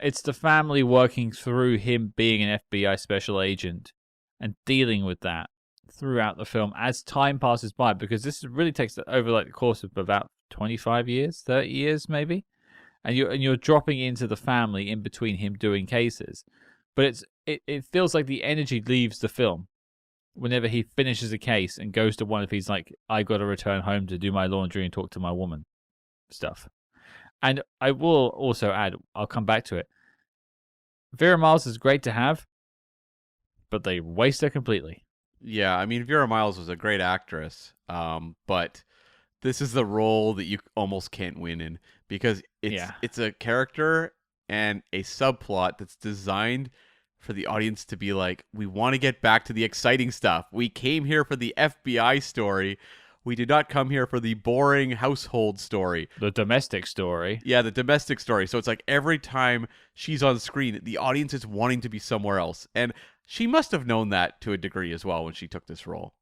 Speaker 1: it's the family working through him being an FBI special agent and dealing with that throughout the film as time passes by, because this really takes over like the course of about 25 years, 30 years maybe. And you're dropping into the family in between him doing cases. But it feels like the energy leaves the film whenever he finishes a case and goes to one of his, like, I got to return home to do my laundry and talk to my woman stuff. And I will also add, I'll come back to it, Vera Miles is great to have, but they waste her completely.
Speaker 2: Yeah, I mean, Vera Miles was a great actress, but this is the role that you almost can't win in, because it's a character and a subplot that's designed for the audience to be like, we want to get back to the exciting stuff. We came here for the FBI story. We did not come here for the boring household story.
Speaker 1: The domestic story.
Speaker 2: Yeah, the domestic story. So it's like every time she's on screen, the audience is wanting to be somewhere else. And she must have known that to a degree as well when she took this role.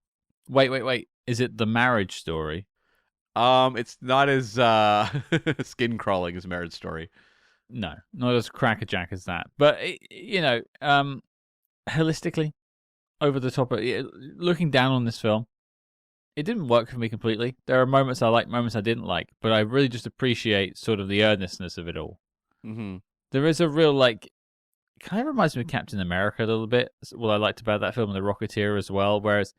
Speaker 1: Wait. Is it the marriage story?
Speaker 2: It's not as skin crawling as Marriage Story.
Speaker 1: No, not as crackerjack as that. But holistically, over the top of looking down on this film, it didn't work for me completely. There are moments I liked, moments I didn't like, but I really just appreciate sort of the earnestness of it all.
Speaker 2: Mm-hmm.
Speaker 1: There is a real, like, kind of reminds me of Captain America a little bit. What I liked about that film and The Rocketeer as well. Whereas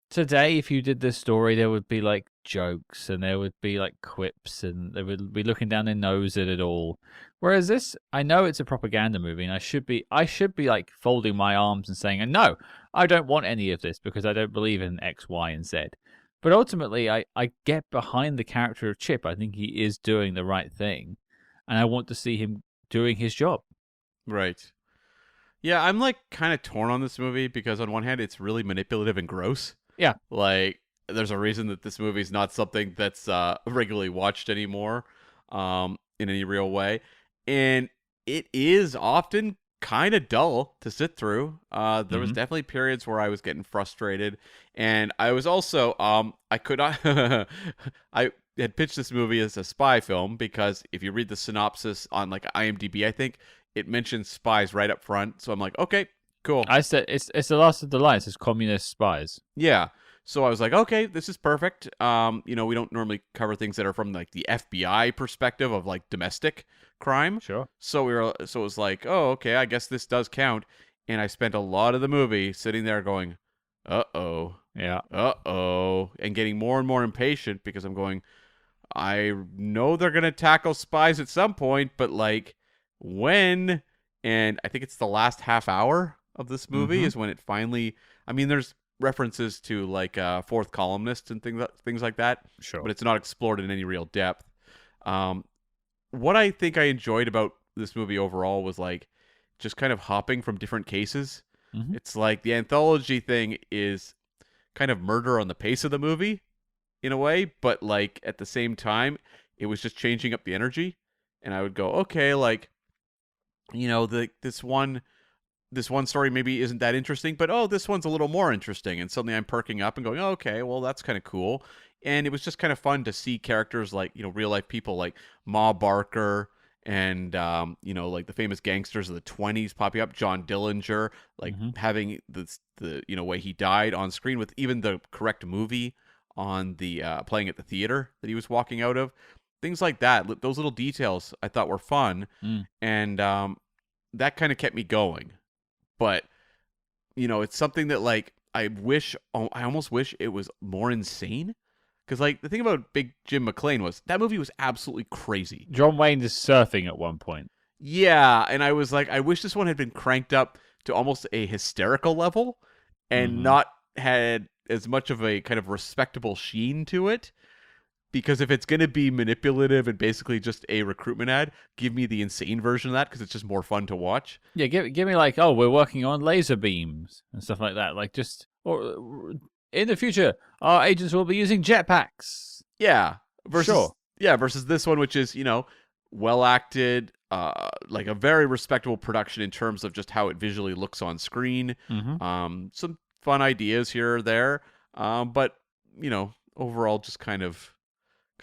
Speaker 1: today, if you did this story, there would be like jokes and there would be like quips and they would be looking down their nose at it all. Whereas this, I know it's a propaganda movie, and I should be like folding my arms and saying, no, I don't want any of this because I don't believe in X, Y, and Z. But ultimately, I get behind the character of Chip. I think he is doing the right thing, and I want to see him doing his job.
Speaker 2: Right. Yeah, I'm like kind of torn on this movie because on one hand, it's really manipulative and gross.
Speaker 1: Yeah.
Speaker 2: Like, there's a reason that this movie is not something that's regularly watched anymore in any real way. And it is often kind of dull to sit through. There was definitely periods where I was getting frustrated. And I was also, I could not, I had pitched this movie as a spy film because if you read the synopsis on like IMDb, I think it mentions spies right up front. So I'm like, okay, cool.
Speaker 1: I said it's the last of the lines. It's communist spies.
Speaker 2: Yeah. So I was like, okay, this is perfect. We don't normally cover things that are from like the FBI perspective of like domestic crime.
Speaker 1: Sure.
Speaker 2: So it was like, oh, okay, I guess this does count. And I spent a lot of the movie sitting there going, uh-oh.
Speaker 1: Yeah.
Speaker 2: Uh-oh. And getting more and more impatient because I'm going, I know they're going to tackle spies at some point, but like when? And I think it's the last half hour of this movie is when it finally, I mean, there's references to like fourth columnists and things like that.
Speaker 1: Sure.
Speaker 2: But it's not explored in any real depth. What I think I enjoyed about this movie overall was like just kind of hopping from different cases.
Speaker 1: Mm-hmm.
Speaker 2: It's like the anthology thing is kind of murder on the pace of the movie in a way, but like at the same time, it was just changing up the energy. And I would go, okay, like, you know, this one story maybe isn't that interesting, but oh, this one's a little more interesting. And suddenly I'm perking up and going, oh, okay, well, that's kind of cool. And it was just kind of fun to see characters like, you know, real life people like Ma Barker and, you know, like the famous gangsters of the 20s popping up, John Dillinger, like having the, you know, way he died on screen with even the correct movie on the playing at the theater that he was walking out of. Things like that. Those little details I thought were fun. And that kind of kept me going. But, you know, it's something that, like, I almost wish it was more insane. Because, like, the thing about Big Jim McClane was that movie was absolutely crazy.
Speaker 1: John Wayne is surfing at one point.
Speaker 2: Yeah, and I was like, I wish this one had been cranked up to almost a hysterical level and not had as much of a kind of respectable sheen to it. Because if it's going to be manipulative and basically just a recruitment ad, give me the insane version of that because it's just more fun to watch.
Speaker 1: Yeah, give me like, oh, we're working on laser beams and stuff like that. Like just, or in the future, our agents will be using jetpacks.
Speaker 2: Yeah. Versus this one, which is, you know, well acted, like a very respectable production in terms of just how it visually looks on screen. Some fun ideas here or there. But, you know, overall just kind of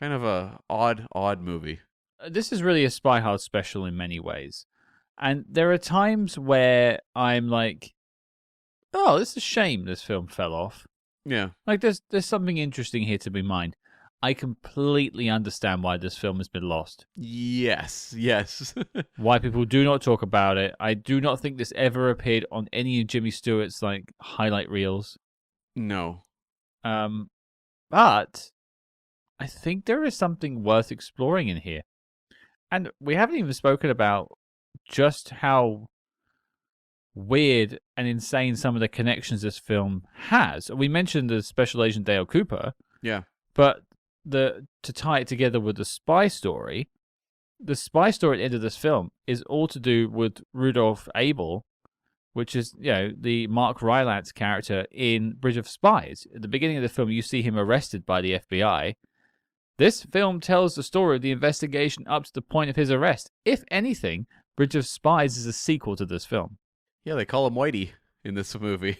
Speaker 2: a odd movie.
Speaker 1: This is really a SpyHards special in many ways. And there are times where I'm like, oh, it's a shame this film fell off.
Speaker 2: Yeah.
Speaker 1: Like, there's something interesting here to be mined. I completely understand why this film has been lost.
Speaker 2: Yes.
Speaker 1: Why people do not talk about it. I do not think this ever appeared on any of Jimmy Stewart's, like, highlight reels.
Speaker 2: No.
Speaker 1: But I think there is something worth exploring in here. And we haven't even spoken about just how weird and insane some of the connections this film has. We mentioned the Special Agent Dale Cooper.
Speaker 2: Yeah.
Speaker 1: But to tie it together with the spy story at the end of this film is all to do with Rudolph Abel, which is, you know, the Mark Rylance character in Bridge of Spies. At the beginning of the film, you see him arrested by the FBI. This film tells the story of the investigation up to the point of his arrest. If anything, Bridge of Spies is a sequel to this film.
Speaker 2: Yeah, they call him Whitey in this movie.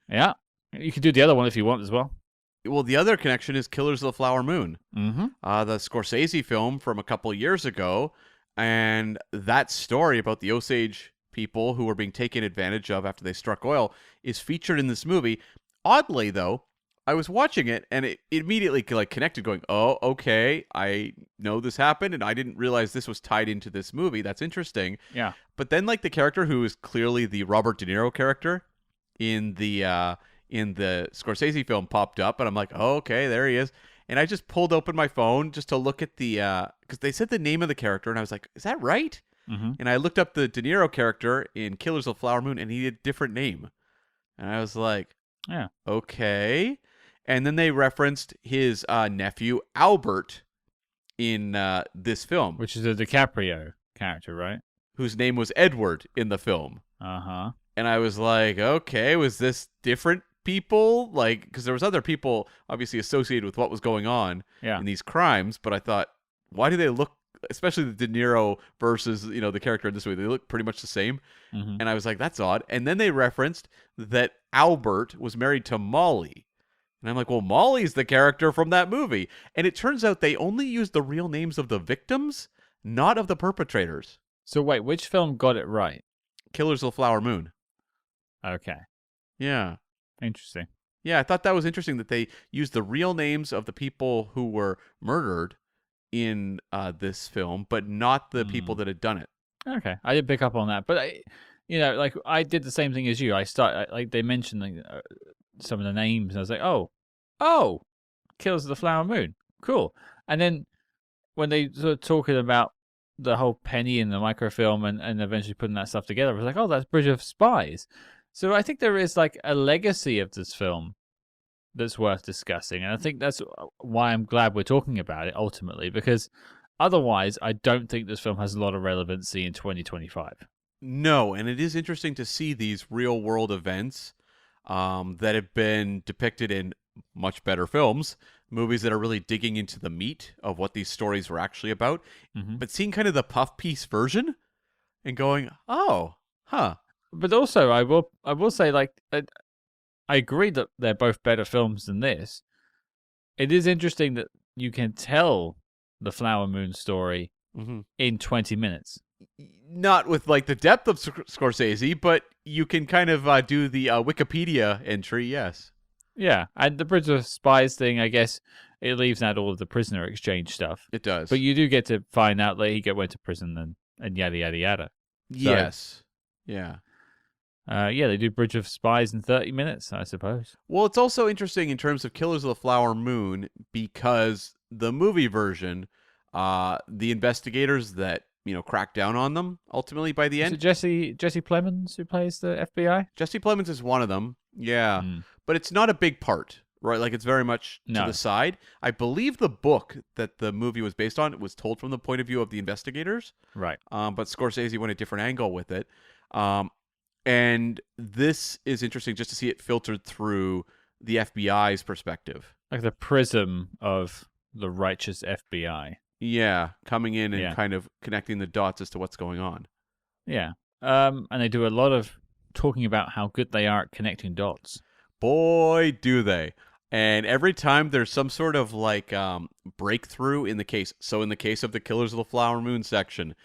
Speaker 1: Yeah. You can do the other one if you want as well.
Speaker 2: Well, the other connection is Killers of the Flower Moon.
Speaker 1: The
Speaker 2: Scorsese film from a couple years ago. And that story about the Osage people who were being taken advantage of after they struck oil is featured in this movie. Oddly, though, I was watching it and it immediately like connected going, oh, okay, I know this happened and I didn't realize this was tied into this movie. That's interesting.
Speaker 1: Yeah.
Speaker 2: But then like the character who is clearly the Robert De Niro character in the Scorsese film popped up and I'm like, oh, okay, there he is. And I just pulled open my phone just to look at the, because they said the name of the character and I was like, is that right? And I looked up the De Niro character in Killers of the Flower Moon and he had a different name. And I was like,
Speaker 1: yeah,
Speaker 2: okay. And then they referenced his nephew, Albert, in this film.
Speaker 1: Which is a DiCaprio character, right?
Speaker 2: Whose name was Edward in the film.
Speaker 1: Uh-huh.
Speaker 2: And I was like, okay, was this different people? Like, because there was other people obviously associated with what was going on in these crimes. But I thought, why do they look, especially the De Niro versus, you know, the character in this movie, they look pretty much the same. And I was like, that's odd. And then they referenced that Albert was married to Molly. And I'm like, well, Molly's the character from that movie. And it turns out they only used the real names of the victims, not of the perpetrators.
Speaker 1: So wait, which film got it right?
Speaker 2: Killers of the Flower Moon.
Speaker 1: Okay.
Speaker 2: Yeah.
Speaker 1: Interesting.
Speaker 2: Yeah, I thought that was interesting that they used the real names of the people who were murdered in this film, but not the people that had done it.
Speaker 1: Okay. I did pick up on that. But, you know, like, I did the same thing as you. Like, they mentioned like, some of the names, and I was like, oh, Killers of the Flower Moon. Cool. And then when they sort of talking about the whole penny and the microfilm and eventually putting that stuff together, I was like, oh, that's Bridge of Spies. So I think there is like a legacy of this film that's worth discussing. And I think that's why I'm glad we're talking about it ultimately, because otherwise I don't think this film has a lot of relevancy in 2025.
Speaker 2: No, and it is interesting to see these real world events that have been depicted in much better films, movies that are really digging into the meat of what these stories were actually about, but seeing kind of the puff piece version and going, oh, huh.
Speaker 1: But also, I will say, like, I agree that they're both better films than this. It is interesting that you can tell the Flower Moon story in 20 minutes.
Speaker 2: Not with like the depth of Scorsese, but you can kind of do the Wikipedia entry, yes.
Speaker 1: Yeah, and the Bridge of Spies thing, I guess, it leaves out all of the prisoner exchange stuff.
Speaker 2: It does.
Speaker 1: But you do get to find out that he went to prison and yada, yada, yada.
Speaker 2: Yes. Yeah.
Speaker 1: Yeah, they do Bridge of Spies in 30 minutes, I suppose.
Speaker 2: Well, it's also interesting in terms of Killers of the Flower Moon because the movie version, the investigators that crack down on them ultimately by the end.
Speaker 1: Is it Jesse Plemons who plays the FBI?
Speaker 2: Jesse Plemons is one of them, yeah, but it's not a big part, right? Like it's very much to the side. I believe the book that the movie was based on was told from the point of view of the investigators,
Speaker 1: right?
Speaker 2: But Scorsese went a different angle with it. And this is interesting just to see it filtered through the FBI's perspective.
Speaker 1: Like the prism of the righteous FBI.
Speaker 2: Yeah, coming in and kind of connecting the dots as to what's going on.
Speaker 1: Yeah. And they do a lot of talking about how good they are at connecting dots.
Speaker 2: Boy, do they. And every time there's some sort of like breakthrough in the case. So in the case of the Killers of the Flower Moon section,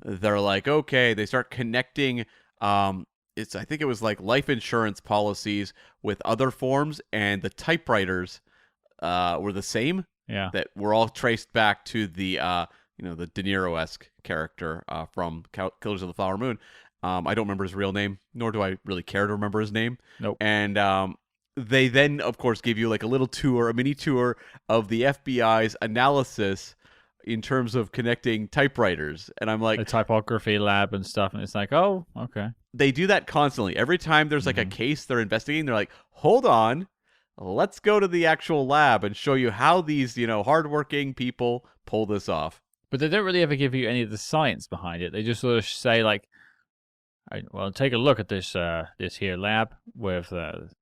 Speaker 2: they're like, okay, they start connecting I think it was like life insurance policies with other forms, and the typewriters were the same.
Speaker 1: Yeah,
Speaker 2: that were all traced back to the the De Niro-esque character from Killers of the Flower Moon. I don't remember his real name, nor do I really care to remember his name.
Speaker 1: Nope.
Speaker 2: And they then, of course, give you like a little tour, a mini tour of the FBI's analysis in terms of connecting typewriters. And I'm like,
Speaker 1: the typography lab and stuff. And it's like, oh, okay.
Speaker 2: They do that constantly. Every time there's like a case they're investigating, they're like, hold on, let's go to the actual lab and show you how these, hardworking people pull this off.
Speaker 1: But they don't really ever give you any of the science behind it. They just sort of say like, well, take a look at this this here lab with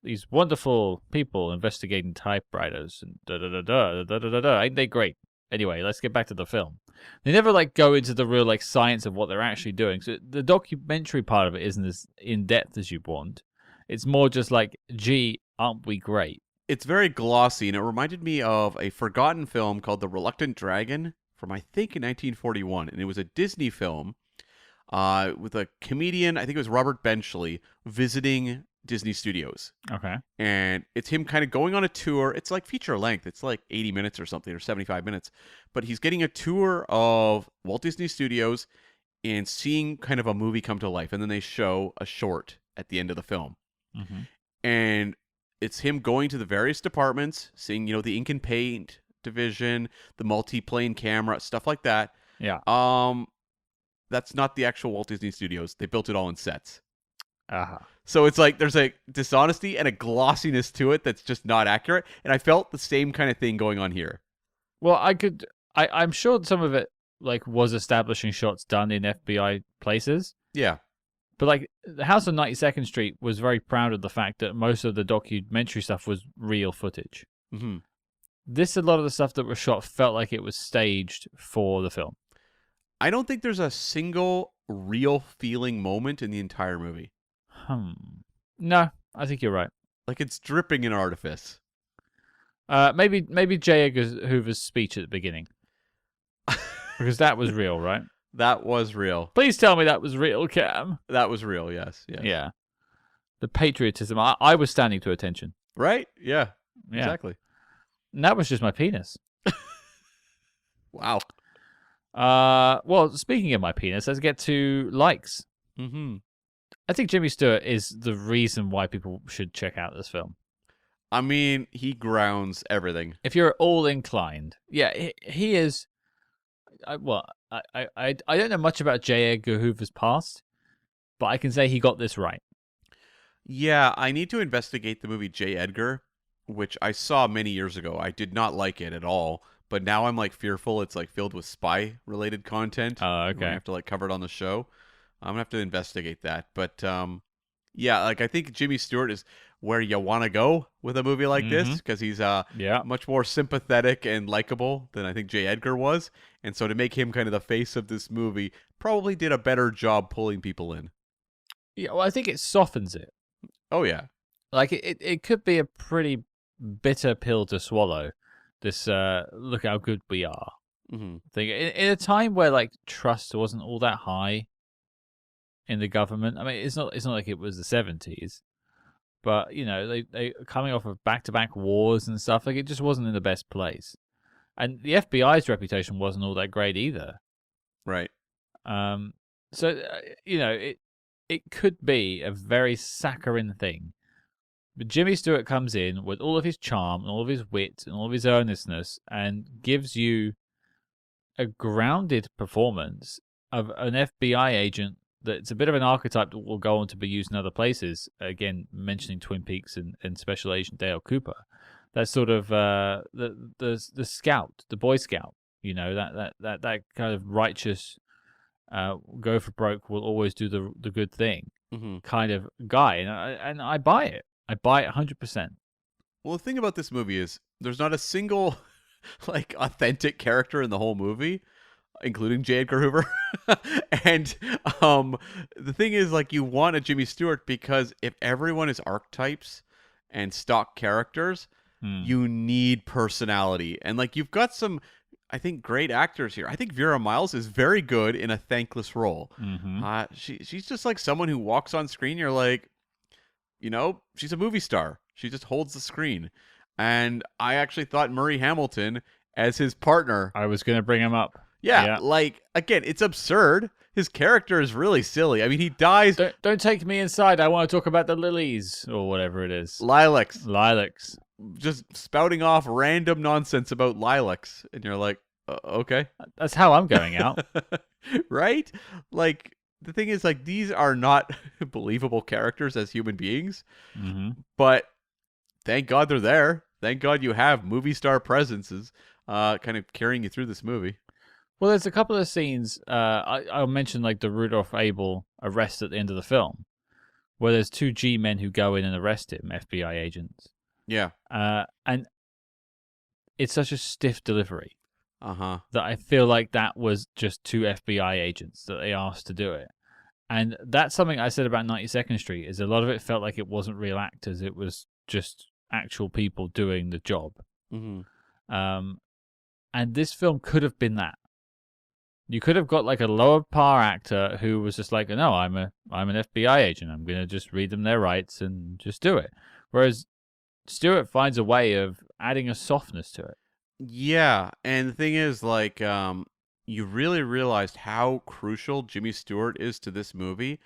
Speaker 1: these wonderful people investigating typewriters and da-da-da-da. Ain't they great? Anyway, let's get back to the film. They never like go into the real like science of what they're actually doing. So the documentary part of it isn't as in depth as you'd want. It's more just like, gee, aren't we great?
Speaker 2: It's very glossy, and it reminded me of a forgotten film called The Reluctant Dragon from, I think, in 1941. And it was a Disney film with a comedian, I think it was Robert Benchley, visiting Disney Studios.
Speaker 1: Okay.
Speaker 2: And it's him kind of going on a tour. It's like feature length. It's like 80 minutes or something, or 75 minutes. But he's getting a tour of Walt Disney Studios and seeing kind of a movie come to life. And then they show a short at the end of the film. And it's him going to the various departments, seeing, the ink and paint division, the multi-plane camera, stuff like that.
Speaker 1: Yeah.
Speaker 2: That's not the actual Walt Disney Studios. They built it all in sets.
Speaker 1: So
Speaker 2: it's like there's a dishonesty and a glossiness to it that's just not accurate. And I felt the same kind of thing going on here.
Speaker 1: Well, I'm sure some of it like was establishing shots done in FBI places.
Speaker 2: Yeah.
Speaker 1: But like the House on 92nd Street was very proud of the fact that most of the documentary stuff was real footage. A lot of the stuff that was shot felt like it was staged for the film.
Speaker 2: I don't think there's a single real feeling moment in the entire movie.
Speaker 1: No, I think you're right.
Speaker 2: Like it's dripping in artifice.
Speaker 1: Maybe J. Edgar Hoover's speech at the beginning. Because that was real, right?
Speaker 2: That was real.
Speaker 1: Please tell me that was real, Cam.
Speaker 2: That was real, yes.
Speaker 1: Yeah. The patriotism. I was standing to attention.
Speaker 2: Right? Yeah. Exactly.
Speaker 1: And that was just my penis.
Speaker 2: Wow.
Speaker 1: Well, speaking of my penis, let's get to likes. I think Jimmy Stewart is the reason why people should check out this film.
Speaker 2: I mean, he grounds everything.
Speaker 1: If you're at all inclined. Yeah, he is... I don't know much about J. Edgar Hoover's past, but I can say he got this right.
Speaker 2: Yeah, I need to investigate the movie J. Edgar which I saw many years ago. I did not like it at all, but now I'm like fearful it's like filled with spy related content.
Speaker 1: Oh,
Speaker 2: We're gonna
Speaker 1: okay.
Speaker 2: have to like cover it on the show. I'm gonna have to investigate that. But yeah, like I think Jimmy Stewart is where you want to go with a movie like
Speaker 1: Mm-hmm.
Speaker 2: this because he's
Speaker 1: Yeah.
Speaker 2: much more sympathetic and likable than I think J. Edgar was, and so to make him kind of the face of this movie probably did a better job pulling people in.
Speaker 1: Yeah. Well, I think it softens it.
Speaker 2: Oh yeah.
Speaker 1: Like it could be a pretty bitter pill to swallow. This look how good we are
Speaker 2: Hmm.
Speaker 1: thing in a time where like trust wasn't all that high in the government. I mean, it's not like it was the 70s, but you know they coming off of back-to-back wars and stuff. Like it just wasn't in the best place, and the FBI's reputation wasn't all that great either.
Speaker 2: Right.
Speaker 1: Um, so you know it could be a very saccharine thing. But Jimmy Stewart comes in with all of his charm and all of his wit and all of his earnestness and gives you a grounded performance of an FBI agent that's a bit of an archetype that will go on to be used in other places. Again, mentioning Twin Peaks and Special Agent Dale Cooper. That's sort of the scout, the Boy Scout. You know, that kind of righteous, go for broke, will always do the good thing
Speaker 2: Hmm.
Speaker 1: kind of guy, and I buy it. I buy it 100%.
Speaker 2: Well, the thing about this movie is there's not a single like authentic character in the whole movie, including J. Edgar Hoover. And the thing is, like, you want a Jimmy Stewart because if everyone is archetypes and stock characters,
Speaker 1: Hmm.
Speaker 2: you need personality. And like you've got some I think great actors here. I think Vera Miles is very good in a thankless role.
Speaker 1: Mm-hmm.
Speaker 2: She's just like someone who walks on screen. You're like, she's a movie star. She just holds the screen. And I actually thought Murray Hamilton as his partner.
Speaker 1: I was going to bring him up.
Speaker 2: Yeah, like again, it's absurd. His character is really silly. I mean, he dies.
Speaker 1: Don't take me inside. I want to talk about the lilies or whatever it is.
Speaker 2: Lilacs.
Speaker 1: Lilacs.
Speaker 2: Just spouting off random nonsense about lilacs. And you're like, okay.
Speaker 1: That's how I'm going out.
Speaker 2: Right? Like, the thing is, like, these are not believable characters as human beings,
Speaker 1: Mm-hmm.
Speaker 2: but thank God they're there. Thank God you have movie star presences kind of carrying you through this movie.
Speaker 1: Well, there's a couple of scenes. I'll mention like the Rudolph Abel arrest at the end of the film, where there's two G men who go in and arrest him, FBI agents.
Speaker 2: Yeah.
Speaker 1: And it's such a stiff delivery
Speaker 2: Uh-huh.
Speaker 1: that I feel like that was just two FBI agents that they asked to do it. And that's something I said about 92nd Street, is a lot of it felt like it wasn't real actors. It was just actual people doing the job.
Speaker 2: Mm-hmm.
Speaker 1: And this film could have been that. You could have got like a lower par actor who was just like, no, I'm an FBI agent. I'm going to just read them their rights and just do it. Whereas Stewart finds a way of adding a softness to it.
Speaker 2: Yeah, and the thing is, like, you really realized how crucial Jimmy Stewart is to this movie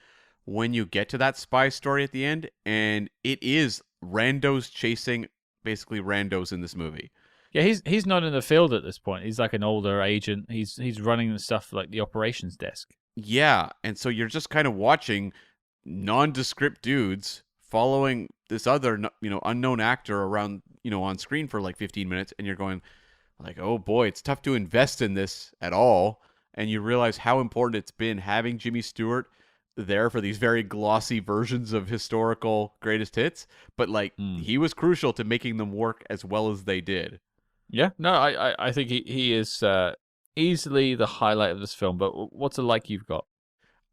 Speaker 2: when you get to that spy story at the end, and it is randos chasing basically randos in this movie.
Speaker 1: Yeah, he's not in the field at this point. He's like an older agent. He's running the stuff like the operations desk.
Speaker 2: Yeah, and so you're just kind of watching nondescript dudes following this other, unknown actor around, on screen for like 15 minutes, and you're going like, oh boy, it's tough to invest in this at all. And you realize how important it's been having Jimmy Stewart there for these very glossy versions of historical greatest hits, but like he was crucial to making them work as well as they did.
Speaker 1: Yeah, no, I think he is easily the highlight of this film. But what's the like you've got?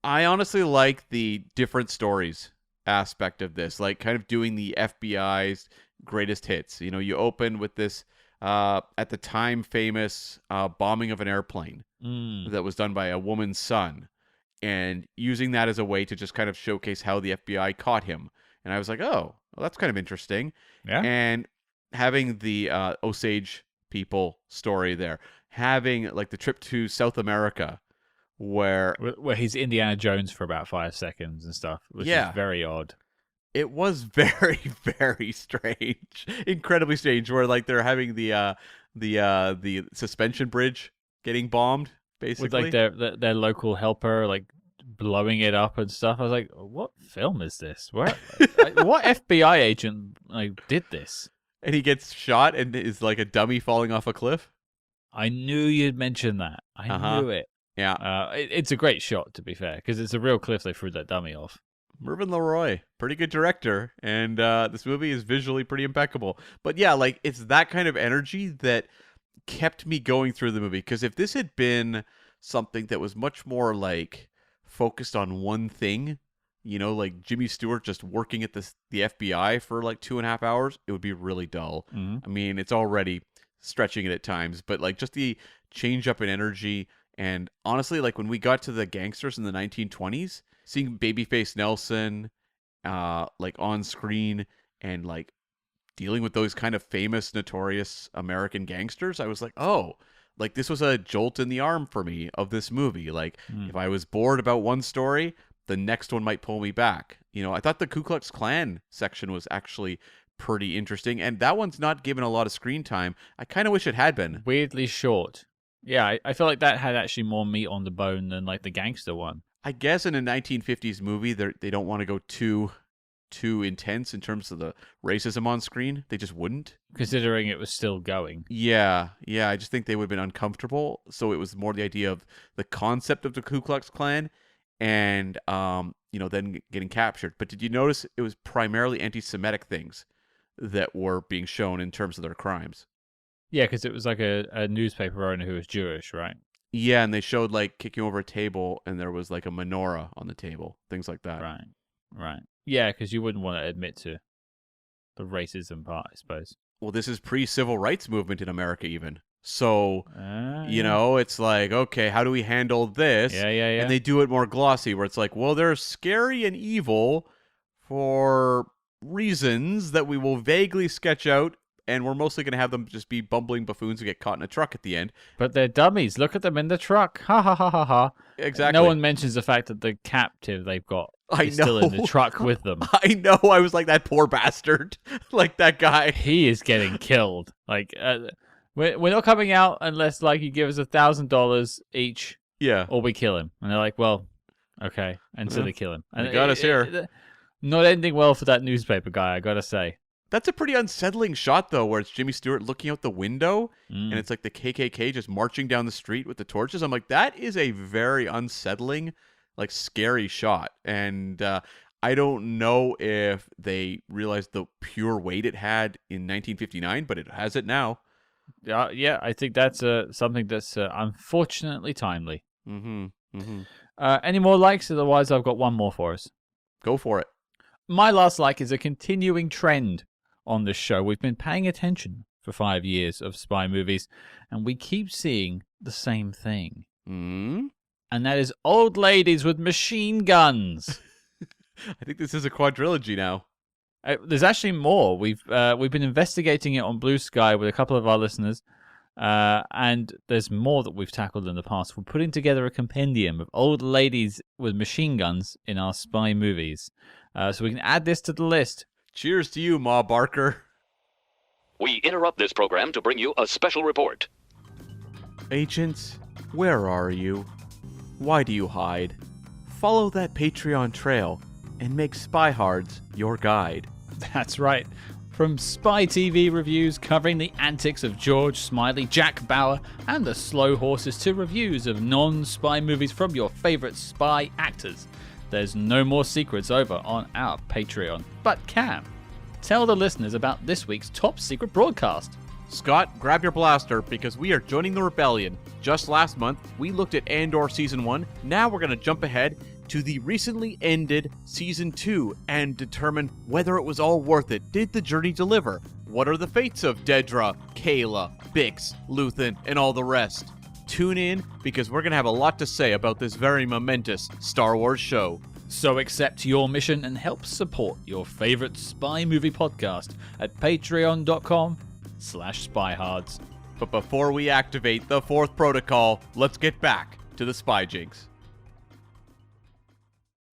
Speaker 2: I honestly like the different stories aspect of this, like kind of doing the FBI's greatest hits. You open with this at the time famous bombing of an airplane that was done by a woman's son, and using that as a way to just kind of showcase how the FBI caught him. And I was like, oh, well, that's kind of interesting.
Speaker 1: Yeah.
Speaker 2: And having the Osage people story there, having like the trip to South America where
Speaker 1: he's Indiana Jones for about 5 seconds and stuff, which is very odd.
Speaker 2: It was very, very strange, incredibly strange. Where like they're having the suspension bridge getting bombed, basically,
Speaker 1: with like their local helper like blowing it up and stuff. I was like, what film is this? What FBI agent like did this?
Speaker 2: and he gets shot and is like a dummy falling off a cliff.
Speaker 1: I knew you'd mention that. I knew it.
Speaker 2: Yeah.
Speaker 1: It's a great shot, to be fair, because it's a real cliff they threw that dummy off.
Speaker 2: Mervyn LeRoy, pretty good director, and this movie is visually pretty impeccable. But yeah, like, it's that kind of energy that kept me going through the movie, because if this had been something that was much more like focused on one thing, you know, like Jimmy Stewart just working at the FBI for like 2.5 hours, it would be really dull.
Speaker 1: Mm-hmm.
Speaker 2: I mean, it's already stretching it at times, but like just the change up in energy. And honestly, like when we got to the gangsters in the 1920s, seeing Babyface Nelson like on screen and like dealing with those kind of famous, notorious American gangsters, I was like, oh, like this was a jolt in the arm for me of this movie. Like if I was bored about one story, the next one might pull me back. You know, I thought the Ku Klux Klan section was actually pretty interesting, and that one's not given a lot of screen time. I kind of wish it had been.
Speaker 1: Weirdly short. Yeah, I feel like that had actually more meat on the bone than like the gangster one.
Speaker 2: I guess in a 1950s movie, they don't want to go too intense in terms of the racism on screen. They just wouldn't.
Speaker 1: Considering it was still going.
Speaker 2: Yeah. I just think they would have been uncomfortable. So it was more the idea of the concept of the Ku Klux Klan and, then getting captured. But did you notice it was primarily anti-Semitic things that were being shown in terms of their crimes?
Speaker 1: Yeah, because it was like a newspaper owner who was Jewish, right?
Speaker 2: Yeah, and they showed like kicking over a table and there was like a menorah on the table, things like that.
Speaker 1: Right. Yeah, because you wouldn't want to admit to the racism part, I suppose.
Speaker 2: Well, this is pre-civil rights movement in America even. So, it's like, okay, how do we handle this?
Speaker 1: Yeah.
Speaker 2: And they do it more glossy where it's like, well, they're scary and evil for reasons that we will vaguely sketch out, and we're mostly going to have them just be bumbling buffoons who get caught in a truck at the end.
Speaker 1: But they're dummies. Look at them in the truck. Ha ha ha ha ha.
Speaker 2: Exactly.
Speaker 1: No one mentions the fact that the captive they've got is still in the truck with them.
Speaker 2: I know. I was like, that poor bastard. Like, that guy.
Speaker 1: He is getting killed. Like, we're not coming out unless, like, you give us $1,000 each.
Speaker 2: Yeah.
Speaker 1: Or we kill him. And they're like, well, okay. And so they kill him. And
Speaker 2: they got us here.
Speaker 1: Not ending well for that newspaper guy, I gotta say.
Speaker 2: That's a pretty unsettling shot, though, where it's Jimmy Stewart looking out the window, and it's like the KKK just marching down the street with the torches. I'm like, that is a very unsettling, like, scary shot. And I don't know if they realized the pure weight it had in 1959, but it has it now.
Speaker 1: Yeah, I think that's something that's unfortunately timely. Any more likes? Otherwise, I've got one more for us.
Speaker 2: Go for it.
Speaker 1: My last like is a continuing trend on this show. We've been paying attention for 5 years of spy movies, and we keep seeing the same thing. And that is old ladies with machine guns.
Speaker 2: I think this is a quadrilogy now.
Speaker 1: There's actually more. We've been investigating it on Blue Sky with a couple of our listeners, and there's more that we've tackled in the past. We're putting together a compendium of old ladies with machine guns in our spy movies. So we can add this to the list.
Speaker 2: Cheers to you, Ma Barker.
Speaker 3: We interrupt this program to bring you a special report.
Speaker 2: Agents, where are you? Why do you hide? Follow that Patreon trail and make SpyHards your guide.
Speaker 1: That's right. From Spy TV reviews covering the antics of George Smiley, Jack Bauer, and the Slow Horses to reviews of non-spy movies from your favorite spy actors. There's no more secrets over on our Patreon. But Cam, tell the listeners about this week's top secret broadcast.
Speaker 2: Scott, grab your blaster because we are joining the rebellion. Just last month, we looked at Andor Season 1. Now we're going to jump ahead to the recently ended Season 2 and determine whether it was all worth it. Did the journey deliver? What are the fates of Dedra, Kayla, Bix, Luthen, and all the rest? Tune in because we're going to have a lot to say about this very momentous Star Wars show.
Speaker 1: So accept your mission and help support your favorite spy movie podcast at patreon.com/SpyHards.
Speaker 2: But before we activate the fourth protocol, let's get back to the spy jinx.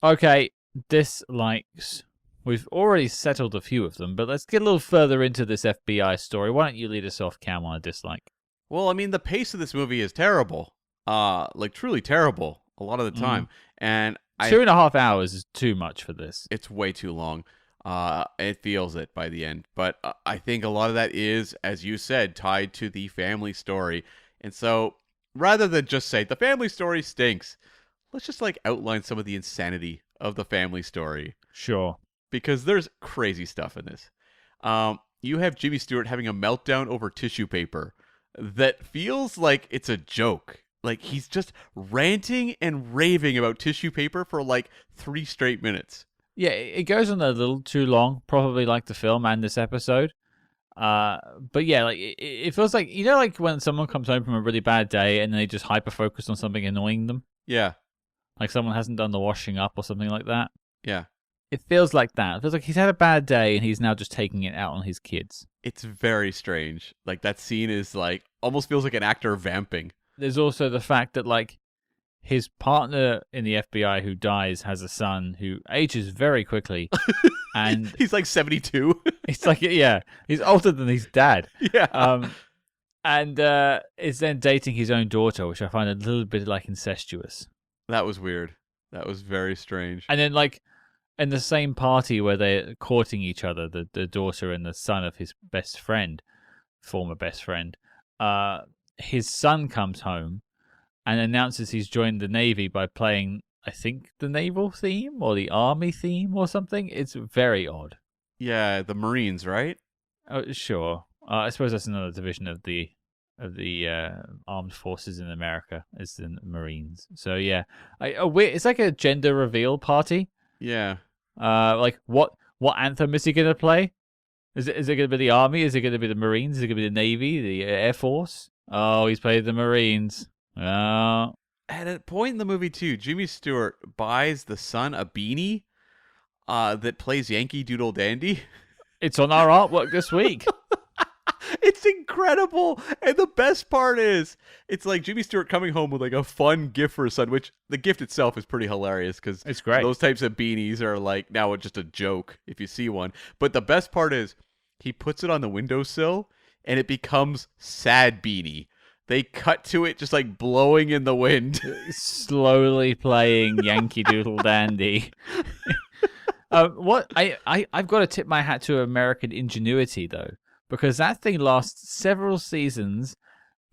Speaker 1: Okay, dislikes. We've already settled a few of them, but let's get a little further into this FBI story. Why don't you lead us off, Cam, on a dislike?
Speaker 2: Well, I mean, the pace of this movie is terrible. Like, truly terrible a lot of the time. And
Speaker 1: 2.5 hours is too much for this.
Speaker 2: It's way too long. It feels it by the end. But I think a lot of that is, as you said, tied to the family story. And so rather than just say the family story stinks, let's just like outline some of the insanity of the family story.
Speaker 1: Sure.
Speaker 2: Because there's crazy stuff in this. You have Jimmy Stewart having a meltdown over tissue paper that feels like it's a joke. Like he's just ranting and raving about tissue paper for like 3 straight minutes.
Speaker 1: Yeah, it goes on a little too long, probably like the film and this episode. But yeah, like it feels like, you know, like when someone comes home from a really bad day and they just hyper focus on something annoying them.
Speaker 2: Yeah.
Speaker 1: Like someone hasn't done the washing up or something like that.
Speaker 2: Yeah.
Speaker 1: It feels like that. It feels like he's had a bad day and he's now just taking it out on his kids.
Speaker 2: It's very strange. Like that scene is like almost feels like an actor vamping.
Speaker 1: There's also the fact that like his partner in the FBI who dies has a son who ages very quickly. And
Speaker 2: he's like 72.
Speaker 1: It's like, yeah, he's older than his dad.
Speaker 2: Yeah.
Speaker 1: And is then dating his own daughter, which I find a little bit like incestuous.
Speaker 2: That was weird. That was very strange.
Speaker 1: And then like in the same party where they're courting each other, the daughter and the son of his best friend, former best friend, his son comes home and announces he's joined the Navy by playing, I think, the naval theme or the army theme or something. It's very odd.
Speaker 2: Yeah, the Marines, right?
Speaker 1: Oh, sure. I suppose that's another division of the armed forces in America, is the Marines. So yeah, it's like a gender reveal party.
Speaker 2: Yeah.
Speaker 1: Like what anthem is he gonna play? Is it gonna be the army? Is it gonna be the Marines? Is it gonna be the Navy? The Air Force? Oh, he's played the Marines. Oh.
Speaker 2: At a point in the movie too, Jimmy Stewart buys the son a beanie that plays Yankee Doodle Dandy.
Speaker 1: It's on our artwork this week.
Speaker 2: It's incredible. And the best part is, it's like Jimmy Stewart coming home with like a fun gift for his son, which the gift itself is pretty hilarious because
Speaker 1: it's great.
Speaker 2: Those types of beanies are like now just a joke if you see one. But the best part is he puts it on the windowsill and it becomes Sad Beanie. They cut to it just like blowing in the wind.
Speaker 1: Slowly playing Yankee Doodle Dandy. I've got to tip my hat to American ingenuity though. Because that thing lasts several seasons,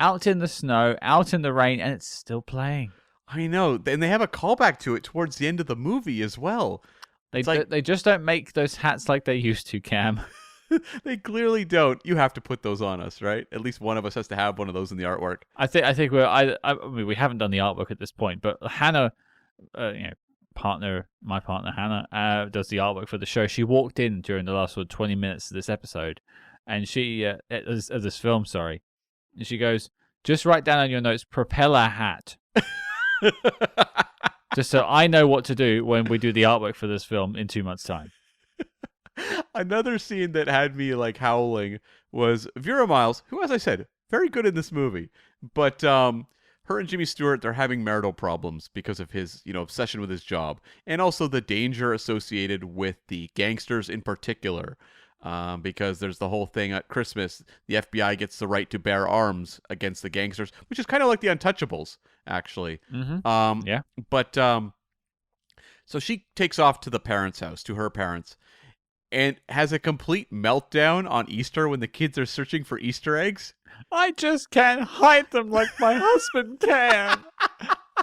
Speaker 1: out in the snow, out in the rain, and it's still playing.
Speaker 2: I know. And they have a callback to it towards the end of the movie as well.
Speaker 1: They just don't make those hats like they used to, Cam.
Speaker 2: They clearly don't. You have to put those on us, right? At least one of us has to have one of those in the artwork.
Speaker 1: I think we haven't done the artwork at this point, but Hannah, my partner Hannah, does the artwork for the show. She walked in during the last 20 minutes of this episode. And she, of this film, sorry. And she goes, just write down on your notes, propeller hat. Just so I know what to do when we do the artwork for this film in 2 months' time.
Speaker 2: Another scene that had me like howling was Vera Miles, who, as I said, very good in this movie. But her and Jimmy Stewart, they're having marital problems because of his, obsession with his job. And also the danger associated with the gangsters in particular. Because there's the whole thing at Christmas, the FBI gets the right to bear arms against the gangsters, which is kind of like the Untouchables, actually.
Speaker 1: Mm-hmm. Yeah.
Speaker 2: But so she takes off to the parents' house, to her parents, and has a complete meltdown on Easter when the kids are searching for Easter eggs.
Speaker 1: I just can't hide them like my husband can.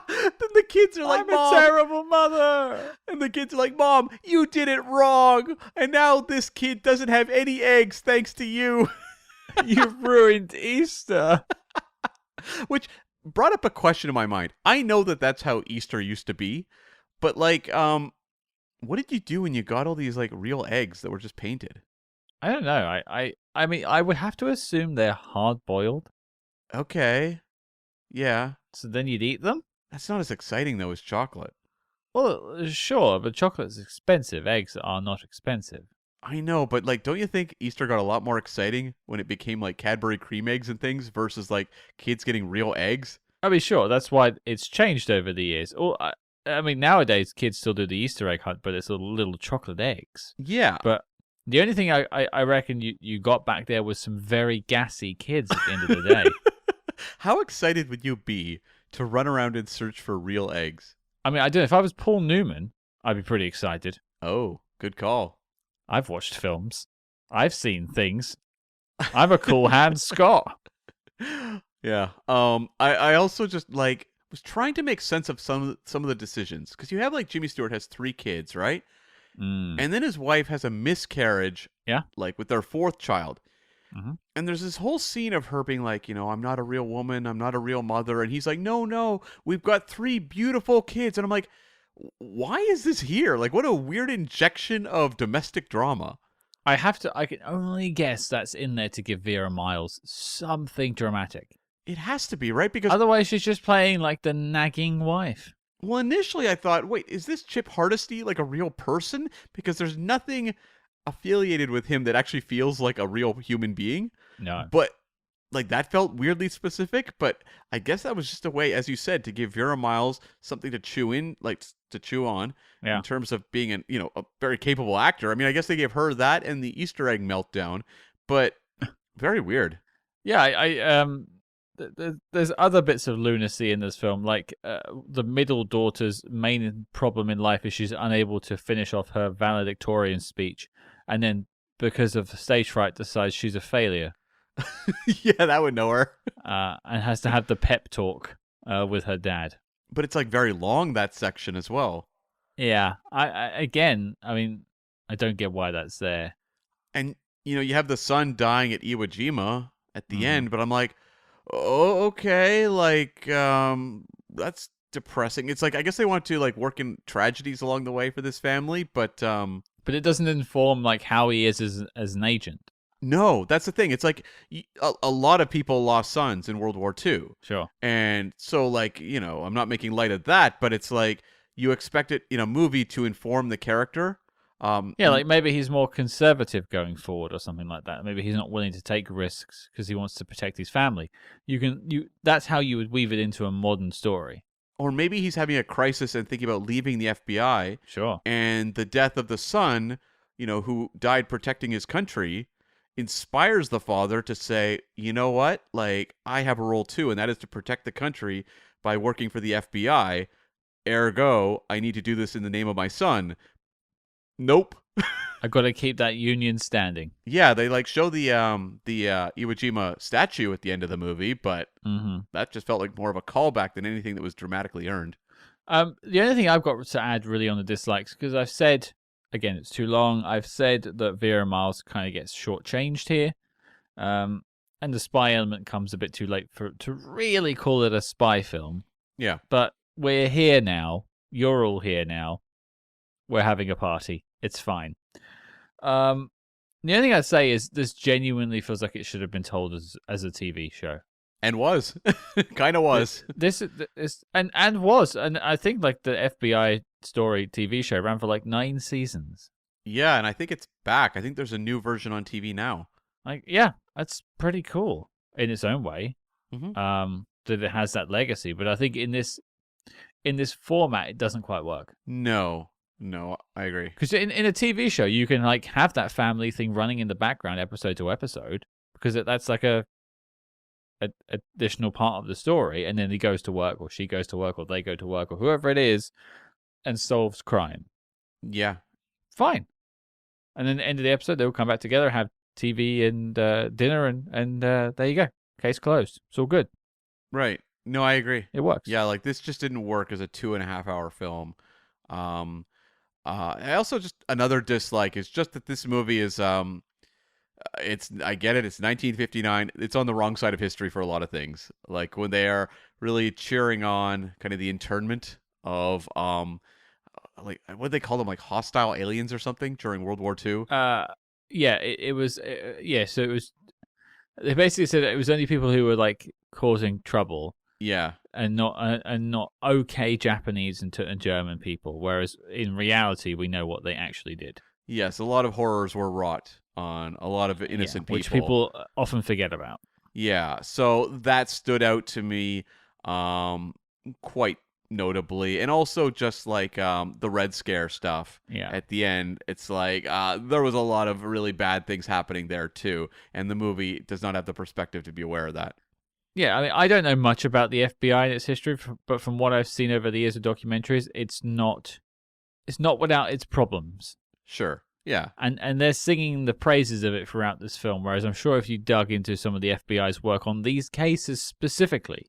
Speaker 2: Then the kids are like,
Speaker 1: I'm
Speaker 2: Mom,
Speaker 1: a terrible mother.
Speaker 2: And the kids are like, Mom, you did it wrong. And now this kid doesn't have any eggs thanks to you.
Speaker 1: You've ruined Easter.
Speaker 2: Which brought up a question in my mind. I know that that's how Easter used to be. But like, what did you do when you got all these like real eggs that were just painted?
Speaker 1: I don't know. I mean, I would have to assume they're hard-boiled.
Speaker 2: Okay. Yeah.
Speaker 1: So then you'd eat them?
Speaker 2: That's not as exciting, though, as chocolate.
Speaker 1: Well, sure, but chocolate's expensive. Eggs are not expensive.
Speaker 2: I know, but, like, don't you think Easter got a lot more exciting when it became, like, Cadbury cream eggs and things versus, like, kids getting real eggs?
Speaker 1: I mean, sure, that's why it's changed over the years. Or, I mean, nowadays, kids still do the Easter egg hunt, but it's little chocolate eggs.
Speaker 2: Yeah.
Speaker 1: But the only thing I reckon you got back there was some very gassy kids at the end of the day.
Speaker 2: How excited would you be to run around and search for real eggs?
Speaker 1: I mean, I don't know. If I was Paul Newman, I'd be pretty excited.
Speaker 2: Oh, good call.
Speaker 1: I've watched films. I've seen things. I'm a cool hand Scott.
Speaker 2: Yeah. I also just like was trying to make sense of some of the decisions because you have like Jimmy Stewart has 3 kids, right?
Speaker 1: Mm.
Speaker 2: And then his wife has a miscarriage.
Speaker 1: Yeah.
Speaker 2: Like with their 4th child.
Speaker 1: Mm-hmm.
Speaker 2: And there's this whole scene of her being like, I'm not a real woman. I'm not a real mother. And he's like, no, we've got 3 beautiful kids. And I'm like, why is this here? Like, what a weird injection of domestic drama.
Speaker 1: I can only guess that's in there to give Vera Miles something dramatic.
Speaker 2: It has to be, right? Because
Speaker 1: otherwise she's just playing like the nagging wife.
Speaker 2: Well, initially I thought, wait, is this Chip Hardesty like a real person? Because there's nothing affiliated with him that actually feels like a real human being.
Speaker 1: No.
Speaker 2: But like that felt weirdly specific, but I guess that was just a way, as you said, to give Vera Miles something to chew on in terms of being a very capable actor. I mean, I guess they gave her that and the Easter egg meltdown, but very weird.
Speaker 1: Yeah, there's other bits of lunacy in this film, like the middle daughter's main problem in life is she's unable to finish off her valedictorian speech, and then because of stage fright decides she's a failure.
Speaker 2: Yeah, that would know her.
Speaker 1: And has to have the pep talk with her dad.
Speaker 2: But it's like very long, that section as well.
Speaker 1: Yeah, I don't get why that's there.
Speaker 2: And you have the son dying at Iwo Jima at the end, but I'm like, oh, okay, like that's depressing. It's like I guess they want to like work in tragedies along the way for this family, but
Speaker 1: it doesn't inform like how he is as an agent.
Speaker 2: No, that's the thing. It's like a lot of people lost sons in World War II.
Speaker 1: Sure.
Speaker 2: And so like, I'm not making light of that, but it's like you expect it in a movie to inform the character.
Speaker 1: Like maybe he's more conservative going forward or something like that. Maybe he's not willing to take risks because he wants to protect his family. That's how you would weave it into a modern story.
Speaker 2: Or maybe he's having a crisis and thinking about leaving the FBI.
Speaker 1: Sure.
Speaker 2: And the death of the son, who died protecting his country, inspires the father to say, you know what? Like, I have a role too, and that is to protect the country by working for the FBI. Ergo, I need to do this in the name of my son. Nope.
Speaker 1: I got to keep that union standing.
Speaker 2: Yeah, they like show the Iwo Jima statue at the end of the movie, but that just felt like more of a callback than anything that was dramatically earned.
Speaker 1: The only thing I've got to add really on the dislikes, because I've said, again, it's too long, I've said that Vera Miles kind of gets shortchanged here, and the spy element comes a bit too late to really call it a spy film.
Speaker 2: Yeah.
Speaker 1: But we're here now. You're all here now. We're having a party. It's fine. The only thing I'd say is this genuinely feels like it should have been told as a TV show.
Speaker 2: And was. Kind of was.
Speaker 1: This and was. And I think like the FBI story TV show ran for like 9 seasons.
Speaker 2: Yeah, and I think it's back. I think there's a new version on TV now.
Speaker 1: Like, yeah, that's pretty cool in its own way.
Speaker 2: Mm-hmm.
Speaker 1: That it has that legacy. But I think in this format, it doesn't quite work.
Speaker 2: No, I agree.
Speaker 1: Because in a TV show, you can like have that family thing running in the background episode to episode, because that's like a additional part of the story, and then he goes to work, or she goes to work, or they go to work, or whoever it is, and solves crime.
Speaker 2: Yeah.
Speaker 1: Fine. And then at the end of the episode, they'll come back together, have TV and dinner, and there you go. Case closed. It's all good.
Speaker 2: Right. No, I agree.
Speaker 1: It works.
Speaker 2: Yeah, like this just didn't work as a 2.5-hour film. I also just another dislike is just that this movie is I get it, it's 1959, it's on the wrong side of history for a lot of things, like when they are really cheering on kind of the internment of like what do they call them, like hostile aliens or something during World War II.
Speaker 1: It was so it was, they basically said it was only people who were like causing trouble.
Speaker 2: Yeah.
Speaker 1: And not okay Japanese and German people, whereas in reality we know what they actually did.
Speaker 2: Yes, a lot of horrors were wrought on a lot of innocent people.
Speaker 1: Which people often forget about.
Speaker 2: Yeah, so that stood out to me quite notably. And also just like the Red Scare stuff at the end. It's like there was a lot of really bad things happening there too. And the movie does not have the perspective to be aware of that.
Speaker 1: Yeah, I mean, I don't know much about the FBI and its history, but from what I've seen over the years of documentaries, it's not without its problems.
Speaker 2: Sure. Yeah.
Speaker 1: And they're singing the praises of it throughout this film, whereas I'm sure if you dug into some of the FBI's work on these cases specifically,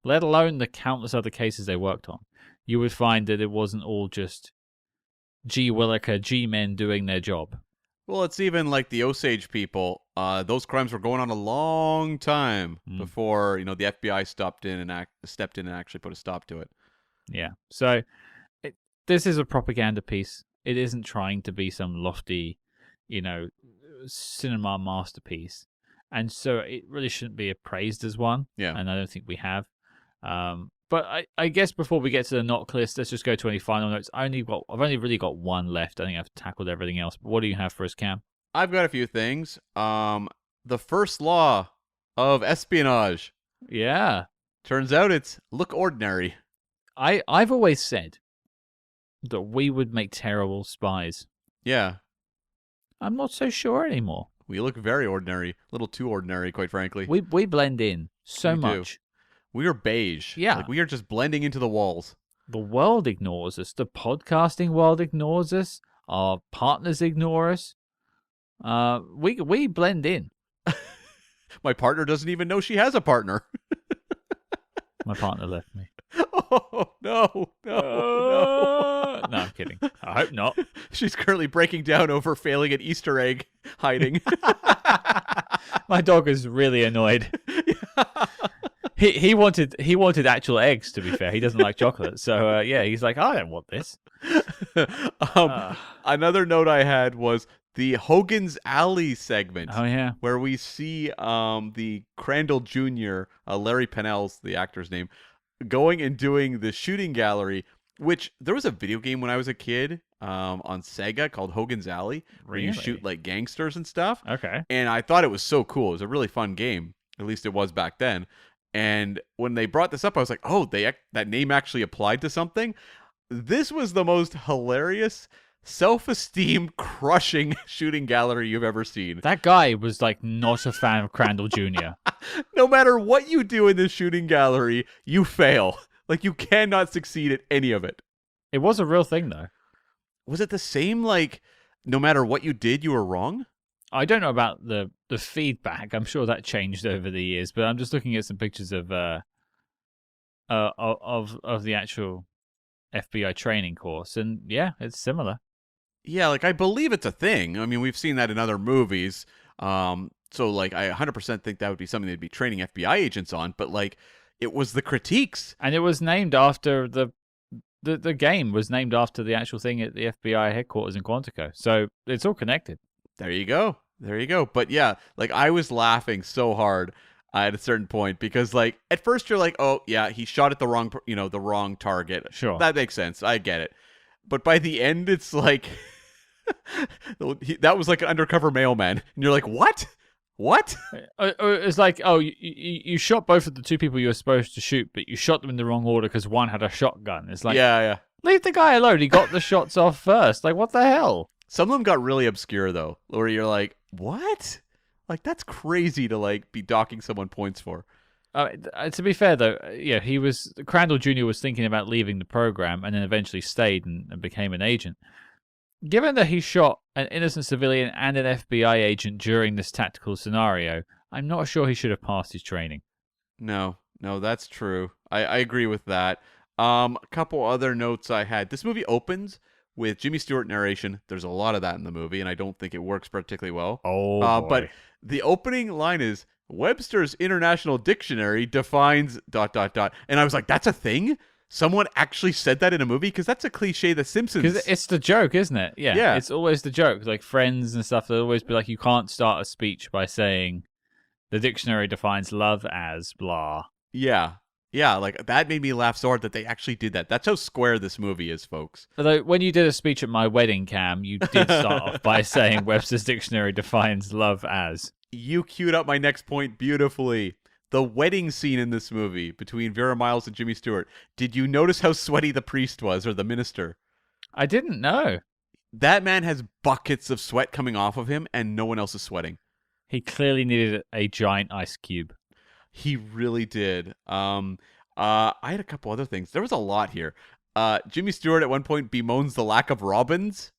Speaker 1: let alone the countless other cases they worked on, you would find that it wasn't all just G. Williker, G-men doing their job.
Speaker 2: Well, it's even like the Osage people. Those crimes were going on a long time before the FBI stepped in and actually put a stop to it.
Speaker 1: Yeah. So this is a propaganda piece. It isn't trying to be some lofty, cinema masterpiece, and so it really shouldn't be appraised as one.
Speaker 2: Yeah.
Speaker 1: And I don't think we have. But I guess before we get to the knock list, let's just go to any final notes. I've only really got one left. I think I've tackled everything else. But what do you have for us, Cam?
Speaker 2: I've got a few things. The first law of espionage.
Speaker 1: Yeah.
Speaker 2: Turns out it's look ordinary.
Speaker 1: I've always said that we would make terrible spies.
Speaker 2: Yeah.
Speaker 1: I'm not so sure anymore.
Speaker 2: We look very ordinary. A little too ordinary, quite frankly.
Speaker 1: We blend in so much.
Speaker 2: Do. We are beige.
Speaker 1: Yeah.
Speaker 2: Like we are just blending into the walls.
Speaker 1: The world ignores us. The podcasting world ignores us. Our partners ignore us. We blend in.
Speaker 2: My partner doesn't even know she has a partner.
Speaker 1: My partner left me.
Speaker 2: Oh, no.
Speaker 1: No, I'm kidding. I hope not.
Speaker 2: She's currently breaking down over failing at Easter egg hiding.
Speaker 1: My dog is really annoyed. He wanted actual eggs, to be fair. He doesn't like chocolate. So, he's like, I don't want this.
Speaker 2: Another note I had was the Hogan's Alley segment.
Speaker 1: Oh, yeah.
Speaker 2: Where we see the Crandall Jr., Larry Pennell's the actor's name, going and doing the shooting gallery, which there was a video game when I was a kid on Sega called Hogan's Alley, where you shoot like gangsters and stuff.
Speaker 1: Okay.
Speaker 2: And I thought it was so cool. It was a really fun game. At least it was back then. And when they brought this up, I was like, oh, that name actually applied to something. This was the most hilarious, self-esteem crushing shooting gallery you've ever seen.
Speaker 1: That guy was like not a fan of Crandall Jr.
Speaker 2: No matter what you do in this shooting gallery, you fail. Like, you cannot succeed at any of it.
Speaker 1: It was a real thing, though.
Speaker 2: Was it the same, like, no matter what you did, you were wrong?
Speaker 1: I don't know about the feedback. I'm sure that changed over the years, but I'm just looking at some pictures of the actual FBI training course, and yeah, it's similar.
Speaker 2: Yeah, like I believe it's a thing. I mean, we've seen that in other movies. So like I 100% think that would be something they'd be training FBI agents on, but like it was the critiques.
Speaker 1: And it was named after the game was named after the actual thing at the FBI headquarters in Quantico. So it's all connected.
Speaker 2: There you go. But yeah, like I was laughing so hard at a certain point because like at first you're like, oh yeah, he shot at the wrong target.
Speaker 1: Sure.
Speaker 2: That makes sense. I get it. But by the end, it's like that was like an undercover mailman, and you're like, what? It's
Speaker 1: like, oh, you shot both of the two people you were supposed to shoot, but you shot them in the wrong order because one had a shotgun. It's like,
Speaker 2: yeah.
Speaker 1: Leave the guy alone. He got the shots off first. Like, what the hell?
Speaker 2: Some of them got really obscure though, where you're like, what? Like that's crazy to like be docking someone points for.
Speaker 1: To be fair though, yeah, Crandall Jr. was thinking about leaving the program and then eventually stayed and became an agent. Given that he shot an innocent civilian and an FBI agent during this tactical scenario, I'm not sure he should have passed his training.
Speaker 2: No, that's true. I agree with that. A couple other notes I had. This movie opens with Jimmy Stewart narration. There's a lot of that in the movie, and I don't think it works particularly well.
Speaker 1: Oh, boy.
Speaker 2: But the opening line is, Webster's International Dictionary defines ... And I was like, that's a thing? Someone actually said that in a movie? Because that's a cliche The Simpsons.
Speaker 1: Because it's the joke, isn't it? Yeah. It's always the joke. Like Friends and stuff, they'll always be like, you can't start a speech by saying the dictionary defines love as blah.
Speaker 2: Yeah, like that made me laugh so hard that they actually did that. That's how square this movie is, folks.
Speaker 1: Although when you did a speech at my wedding, Cam, you did start off by saying Webster's Dictionary defines love as.
Speaker 2: You queued up my next point beautifully. The wedding scene in this movie between Vera Miles and Jimmy Stewart. Did you notice how sweaty the priest was, or the minister?
Speaker 1: I didn't know.
Speaker 2: That man has buckets of sweat coming off of him, and no one else is sweating.
Speaker 1: He clearly needed a giant ice cube.
Speaker 2: He really did. I had a couple other things. There was a lot here. Jimmy Stewart at one point bemoans the lack of robins.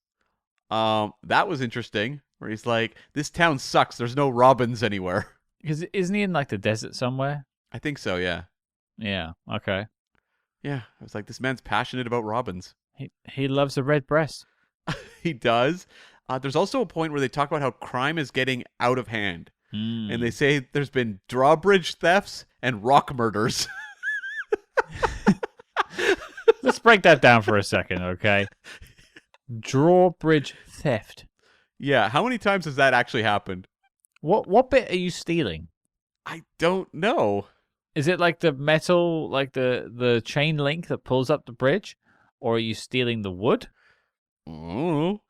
Speaker 2: That was interesting. Where he's like, "This town sucks. There's no robins anywhere."
Speaker 1: Because isn't he in like the desert somewhere?
Speaker 2: I think so. Yeah.
Speaker 1: Yeah. Okay.
Speaker 2: Yeah. I was like, this man's passionate about robins.
Speaker 1: He loves a red breast.
Speaker 2: He does. There's also a point where they talk about how crime is getting out of hand. And they say there's been drawbridge thefts and rock murders.
Speaker 1: Let's break that down for a second, okay? Drawbridge theft.
Speaker 2: Yeah, how many times has that actually happened?
Speaker 1: What bit are you stealing?
Speaker 2: I don't know.
Speaker 1: Is it like the metal, like the chain link that pulls up the bridge? Or are you stealing the wood?
Speaker 2: Oh.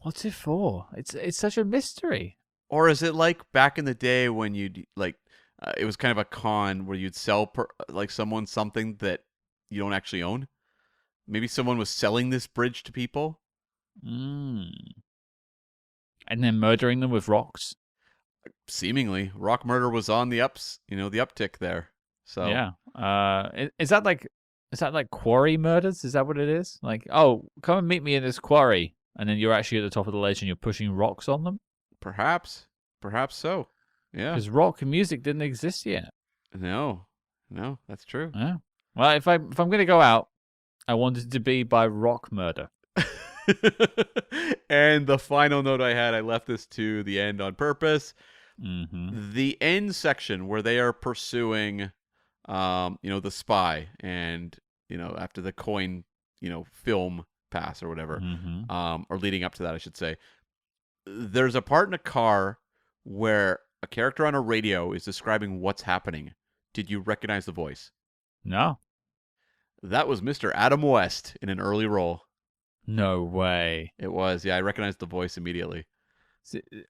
Speaker 1: What's it for? It's such a mystery.
Speaker 2: Or is it like back in the day when you'd like, it was kind of a con where you'd sell like someone something that you don't actually own? Maybe someone was selling this bridge to people?
Speaker 1: And then murdering them with rocks?
Speaker 2: Seemingly. Rock murder was on the ups, the uptick there. So
Speaker 1: yeah. Is that like quarry murders? Is that what it is? Like, oh, come and meet me in this quarry, and then you're actually at the top of the ledge and you're pushing rocks on them?
Speaker 2: Perhaps so. Yeah.
Speaker 1: Because rock music didn't exist yet.
Speaker 2: No, that's true.
Speaker 1: Yeah. Well, if I'm gonna go out, I want it to be by rock murder.
Speaker 2: And the final note I had, I left this to the end on purpose.
Speaker 1: Mm-hmm.
Speaker 2: The end section where they are pursuing, the spy, and after the coin, film pass or whatever, or leading up to that, I should say. There's a part in a car where a character on a radio is describing what's happening. Did you recognize the voice?
Speaker 1: No.
Speaker 2: That was Mr. Adam West in an early role.
Speaker 1: No way.
Speaker 2: It was, yeah. I recognized the voice immediately.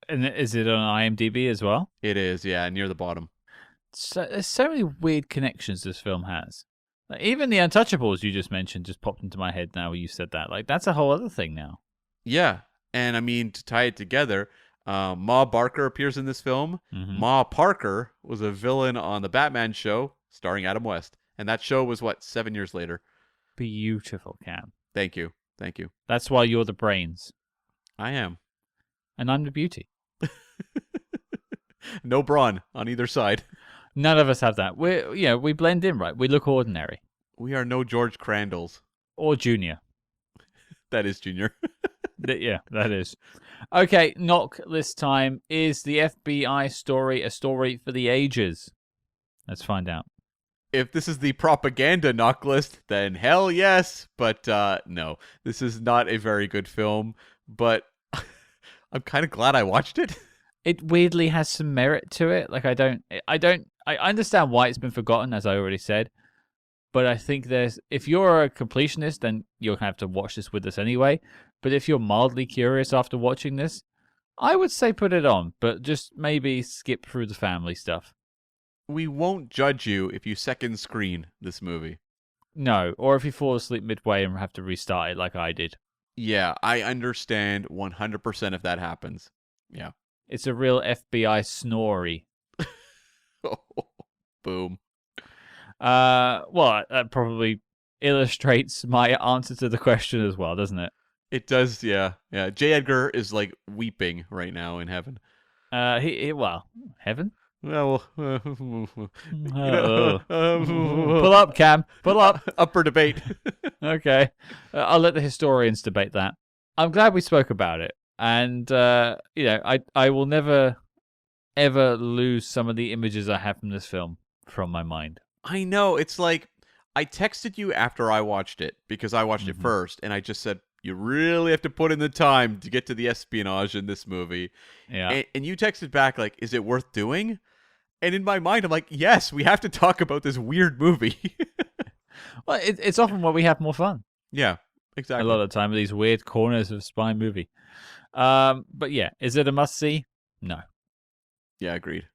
Speaker 1: Is it on IMDb as well?
Speaker 2: It is, yeah, near the bottom.
Speaker 1: So there's so many weird connections this film has. Like, even the Untouchables you just mentioned just popped into my head now when you said that. Like, that's a whole other thing now.
Speaker 2: Yeah, and I mean, to tie it together, Ma Barker appears in this film.
Speaker 1: Mm-hmm.
Speaker 2: Ma Parker was a villain on the Batman show starring Adam West. And that show was, 7 years later?
Speaker 1: Beautiful, Cam.
Speaker 2: Thank you.
Speaker 1: That's why you're the brains.
Speaker 2: I am.
Speaker 1: And I'm the beauty.
Speaker 2: No brawn on either side.
Speaker 1: None of us have that. We blend in, right? We look ordinary.
Speaker 2: We are no George Crandalls.
Speaker 1: Or Junior.
Speaker 2: That is Junior.
Speaker 1: Yeah, that is. Okay, knock this time. Is the FBI story a story for the ages? Let's find out.
Speaker 2: If this is the propaganda knock list, then hell yes. But no, this is not a very good film. But I'm kind of glad I watched it.
Speaker 1: It weirdly has some merit to it. Like, I understand why it's been forgotten, as I already said. But I think if you're a completionist, then you'll have to watch this with us anyway. But if you're mildly curious after watching this, I would say put it on, but just maybe skip through the family stuff.
Speaker 2: We won't judge you if you second screen this movie.
Speaker 1: No, or if you fall asleep midway and have to restart it like I did.
Speaker 2: Yeah, I understand 100% if that happens. Yeah.
Speaker 1: It's a real FBI snorey.
Speaker 2: Boom.
Speaker 1: Well, that probably illustrates my answer to the question as well, doesn't it?
Speaker 2: It does, yeah. Yeah, J. Edgar is like weeping right now in heaven.
Speaker 1: Heaven?
Speaker 2: Well,
Speaker 1: pull up, Cam. Pull up.
Speaker 2: Up for debate.
Speaker 1: Okay. I'll let the historians debate that. I'm glad we spoke about it. And, I will never, ever lose some of the images I have from this film from my mind.
Speaker 2: I know. It's like, I texted you after I watched it, because I watched it first, and I just said, you really have to put in the time to get to the espionage in this movie.
Speaker 1: Yeah.
Speaker 2: And you texted back, like, is it worth doing? And in my mind, I'm like, yes, we have to talk about this weird movie.
Speaker 1: Well, it's often where we have more fun.
Speaker 2: Yeah, exactly.
Speaker 1: A lot of the time, these weird corners of spy movie. But yeah, is it a must-see? No.
Speaker 2: Yeah, agreed.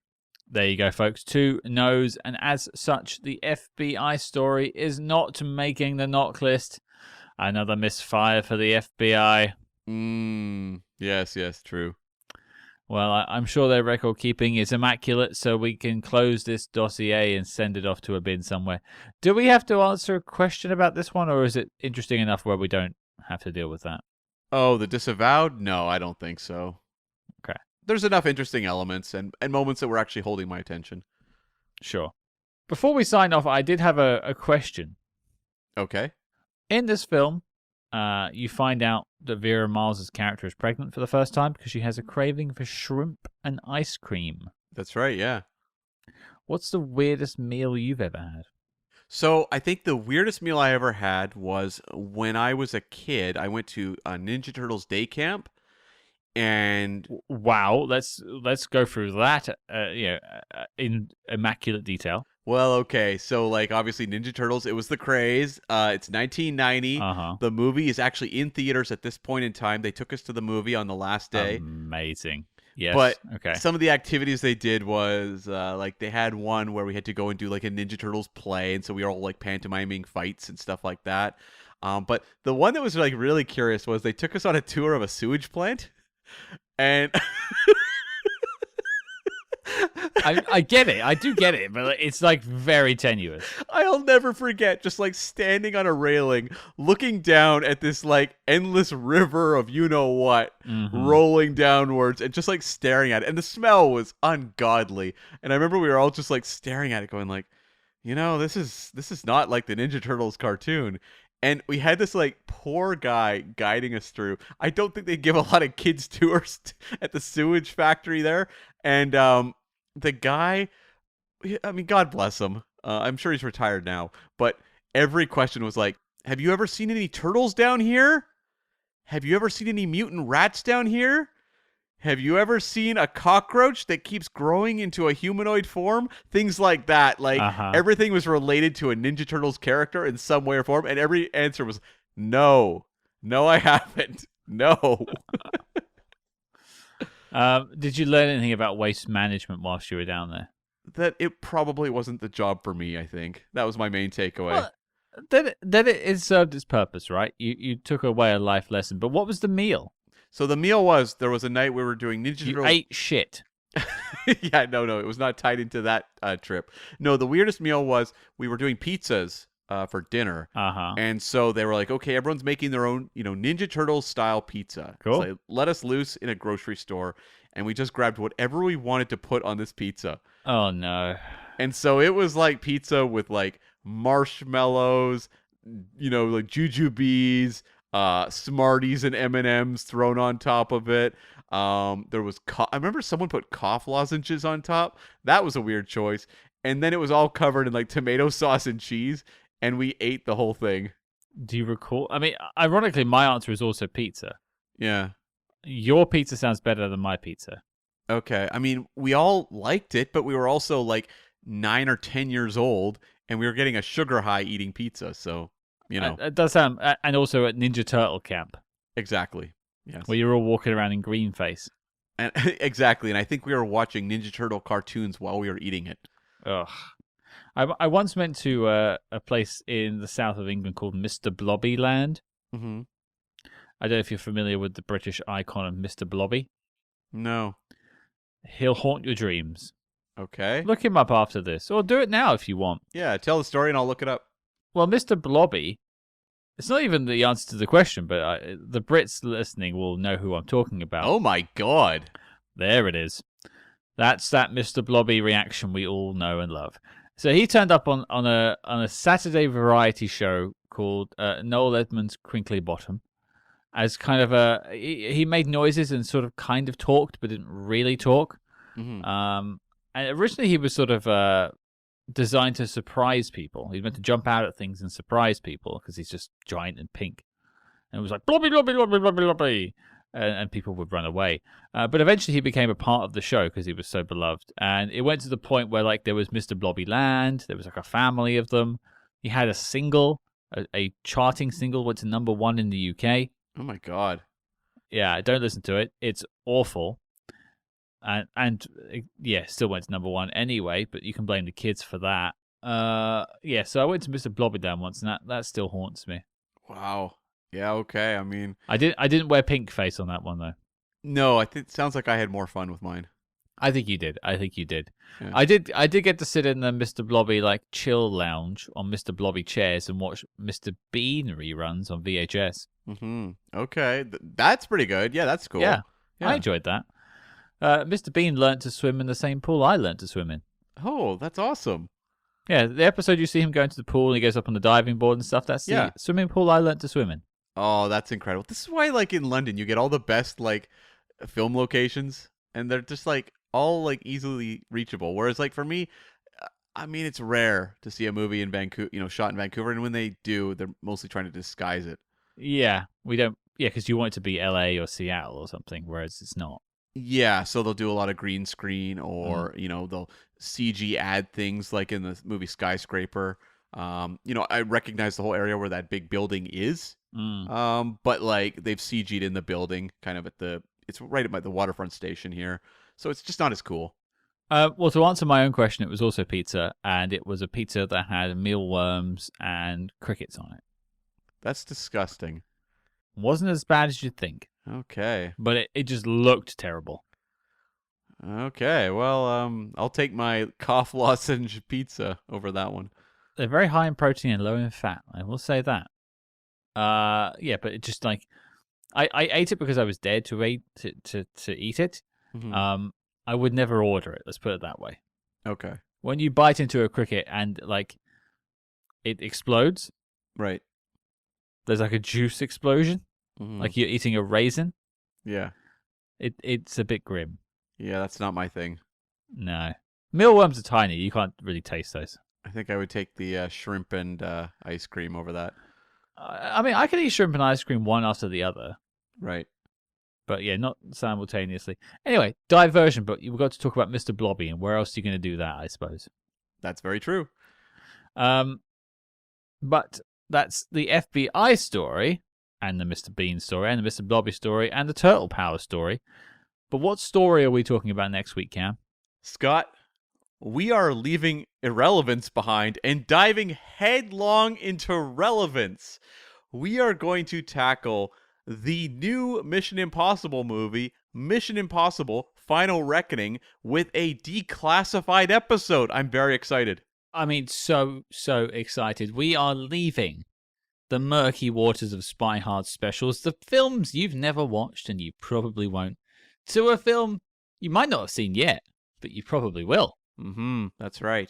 Speaker 1: There you go, folks. 2 no's, and as such, the FBI story is not making the knock list. Another misfire for the FBI.
Speaker 2: Yes, true.
Speaker 1: Well, I'm sure their record keeping is immaculate, so we can close this dossier and send it off to a bin somewhere. Do we have to answer a question about this one, or is it interesting enough where we don't have to deal with that?
Speaker 2: Oh, the disavowed? No, I don't think so.
Speaker 1: Okay.
Speaker 2: There's enough interesting elements and moments that were actually holding my attention.
Speaker 1: Sure. Before we sign off, I did have a question.
Speaker 2: Okay.
Speaker 1: In this film, you find out that Vera Miles' character is pregnant for the first time because she has a craving for shrimp and ice cream.
Speaker 2: That's right, yeah.
Speaker 1: What's the weirdest meal you've ever had?
Speaker 2: So I think the weirdest meal I ever had was when I was a kid. I went to a Ninja Turtles day camp, and
Speaker 1: Wow, let's go through that. In immaculate detail.
Speaker 2: well, okay. So like obviously Ninja Turtles, it was the craze. It's 1990. The movie is actually in theaters at this point in time. They took us to the movie on the last day.
Speaker 1: Amazing. Yes.
Speaker 2: But
Speaker 1: okay.
Speaker 2: some of the activities they did was like they had one where we had to go and do like a Ninja Turtles play, and so we were all like pantomiming fights and stuff like that. But the one that was like really curious was they took us on a tour of a sewage plant, and
Speaker 1: I get it. I do get it, but it's like very tenuous.
Speaker 2: I'll never forget just like standing on a railing, looking down at this like endless river of you know what rolling downwards, and just like staring at it. And the smell was ungodly. And I remember we were all just like staring at it, going like, you know, this is not like the Ninja Turtles cartoon. And we had this like poor guy guiding us through. I don't think they give a lot of kids tours at the sewage factory there. And the guy, I mean, God bless him. I'm sure he's retired now. But every question was like, have you ever seen any turtles down here? Have you ever seen any mutant rats down here? Have you ever seen a cockroach that keeps growing into a humanoid form? Things like that. Like everything was related to a Ninja Turtles character in some way or form. And every answer was, no, I haven't. No.
Speaker 1: Did you learn anything about waste management whilst you were down there?
Speaker 2: That it probably wasn't the job for me, I think. That was my main takeaway.
Speaker 1: Well, then it served its purpose, right? You took away a life lesson. But what was the meal?
Speaker 2: So the meal was, there was a night we were doing Ninja Turtles.
Speaker 1: You ate shit.
Speaker 2: Yeah, no, it was not tied into that trip. No, the weirdest meal was we were doing pizzas for dinner. And so they were like, okay, everyone's making their own, Ninja Turtles style pizza.
Speaker 1: Cool.
Speaker 2: So they let us loose in a grocery store, and we just grabbed whatever we wanted to put on this pizza.
Speaker 1: Oh, no.
Speaker 2: And so it was like pizza with like marshmallows, like jujubes, Smarties and M&Ms thrown on top of it. There was I remember someone put cough lozenges on top. That was a weird choice. And then it was all covered in like tomato sauce and cheese, and we ate the whole thing.
Speaker 1: Do you recall? I mean, ironically, my answer is also pizza.
Speaker 2: Yeah.
Speaker 1: Your pizza sounds better than my pizza.
Speaker 2: Okay. I mean, we all liked it, but we were also like 9 or 10 years old, and we were getting a sugar high eating pizza. So,
Speaker 1: It does sound, and also at Ninja Turtle camp.
Speaker 2: Exactly. Yes.
Speaker 1: Where you're all walking around in green face.
Speaker 2: And exactly. And I think we were watching Ninja Turtle cartoons while we were eating it.
Speaker 1: Ugh. I once went to a place in the south of England called Mr. Blobby Land.
Speaker 2: Mm-hmm.
Speaker 1: I don't know if you're familiar with the British icon of Mr. Blobby.
Speaker 2: No.
Speaker 1: He'll haunt your dreams.
Speaker 2: Okay.
Speaker 1: Look him up after this, or do it now if you want.
Speaker 2: Yeah, tell the story and I'll look it up.
Speaker 1: Well, Mr. Blobby, it's not even the answer to the question, but the Brits listening will know who I'm talking about.
Speaker 2: Oh my God.
Speaker 1: There it is. That's that Mr. Blobby reaction we all know and love. So he turned up on a Saturday variety show called Noel Edmonds' Crinkly Bottom as kind of he made noises and sort of kind of talked, but didn't really talk.
Speaker 2: Mm-hmm.
Speaker 1: And originally he was sort of designed to surprise people. He meant to jump out at things and surprise people because he's just giant and pink. And it was like, blobby, blobby, blobby, blobby, blobby. And people would run away. But eventually he became a part of the show because he was so beloved. And it went to the point where like there was Mr. Blobby Land. There was like a family of them. He had a single, a charting single, went to #1 in the UK.
Speaker 2: Oh my God.
Speaker 1: Yeah, don't listen to it. It's awful. And yeah, still went to #1 anyway, but you can blame the kids for that. Yeah, so I went to Mr. Blobby Land once, and that still haunts me.
Speaker 2: Wow. Yeah, okay. I mean,
Speaker 1: I didn't wear pink face on that one though.
Speaker 2: No, I think it sounds like I had more fun with mine.
Speaker 1: I think you did.
Speaker 2: Yeah.
Speaker 1: I did get to sit in the Mr. Blobby like chill lounge on Mr. Blobby chairs and watch Mr. Bean reruns on VHS.
Speaker 2: Okay, that's pretty good. Yeah, that's cool.
Speaker 1: Yeah, I enjoyed that. Mr. Bean learnt to swim in the same pool I learnt to swim in.
Speaker 2: Oh, that's awesome.
Speaker 1: Yeah, the episode you see him going to the pool and he goes up on the diving board and stuff, that's the swimming pool I learnt to swim in.
Speaker 2: Oh, that's incredible. This is why, like, in London, you get all the best, like, film locations, and they're just, like, all, like, easily reachable. Whereas, like, for me, I mean, it's rare to see a movie in Vancouver, shot in Vancouver, and when they do, they're mostly trying to disguise it.
Speaker 1: Yeah, we don't, because you want it to be LA or Seattle or something, whereas it's not.
Speaker 2: Yeah, so they'll do a lot of green screen, or, they'll CG add things, like in the movie Skyscraper. I recognize the whole area where that big building is. But like they've CG'd in the building, kind of it's right at the waterfront station here, so it's just not as cool.
Speaker 1: Well, to answer my own question, it was also pizza, and it was a pizza that had mealworms and crickets on it.
Speaker 2: That's disgusting.
Speaker 1: Wasn't as bad as you'd think.
Speaker 2: Okay.
Speaker 1: But it just looked terrible.
Speaker 2: Okay, well, I'll take my cough lozenge pizza over that one.
Speaker 1: They're very high in protein and low in fat, I will say that. Yeah, but it just like I ate it because I was dared to eat it.
Speaker 2: Mm-hmm.
Speaker 1: I would never order it. Let's put it that way.
Speaker 2: Okay.
Speaker 1: When you bite into a cricket and like it explodes,
Speaker 2: right?
Speaker 1: There's like a juice explosion, like you're eating a raisin.
Speaker 2: Yeah.
Speaker 1: It's a bit grim.
Speaker 2: Yeah, that's not my thing.
Speaker 1: No, mealworms are tiny. You can't really taste those.
Speaker 2: I think I would take the shrimp and ice cream over that.
Speaker 1: I mean, I could eat shrimp and ice cream one after the other.
Speaker 2: Right.
Speaker 1: But yeah, not simultaneously. Anyway, diversion, but you've got to talk about Mr. Blobby, and where else are you going to do that, I suppose?
Speaker 2: That's very true.
Speaker 1: But that's the FBI story, and the Mr. Bean story, and the Mr. Blobby story, and the Turtle Power story. But what story are we talking about next week, Cam?
Speaker 2: Scott, we are leaving irrelevance behind and diving headlong into relevance. We are going to tackle the new Mission Impossible movie, Mission Impossible Final Reckoning, with a declassified episode. I'm very excited.
Speaker 1: I mean, so excited. We are leaving the murky waters of SpyHards specials, the films you've never watched and you probably won't, to a film you might not have seen yet, but you probably will.
Speaker 2: That's right.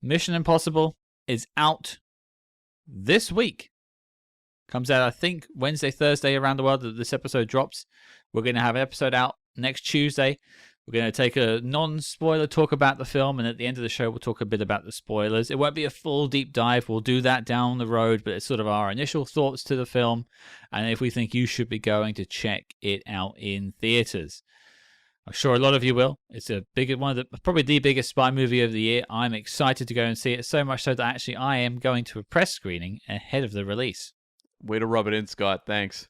Speaker 1: Mission Impossible is out this week. Comes out, I think, Wednesday, Thursday around the world that this episode drops. We're going to have an episode out next Tuesday. We're going to take a non-spoiler talk about the film, and at the end of the show, we'll talk a bit about the spoilers. It won't be a full deep dive. We'll do that down the road, but it's sort of our initial thoughts to the film, and if we think you should be going to check it out in theaters. I'm sure a lot of you will. It's a big one, probably the biggest spy movie of the year. I'm excited to go and see it, so much so that actually I am going to a press screening ahead of the release.
Speaker 2: Way to rub it in, Scott. Thanks.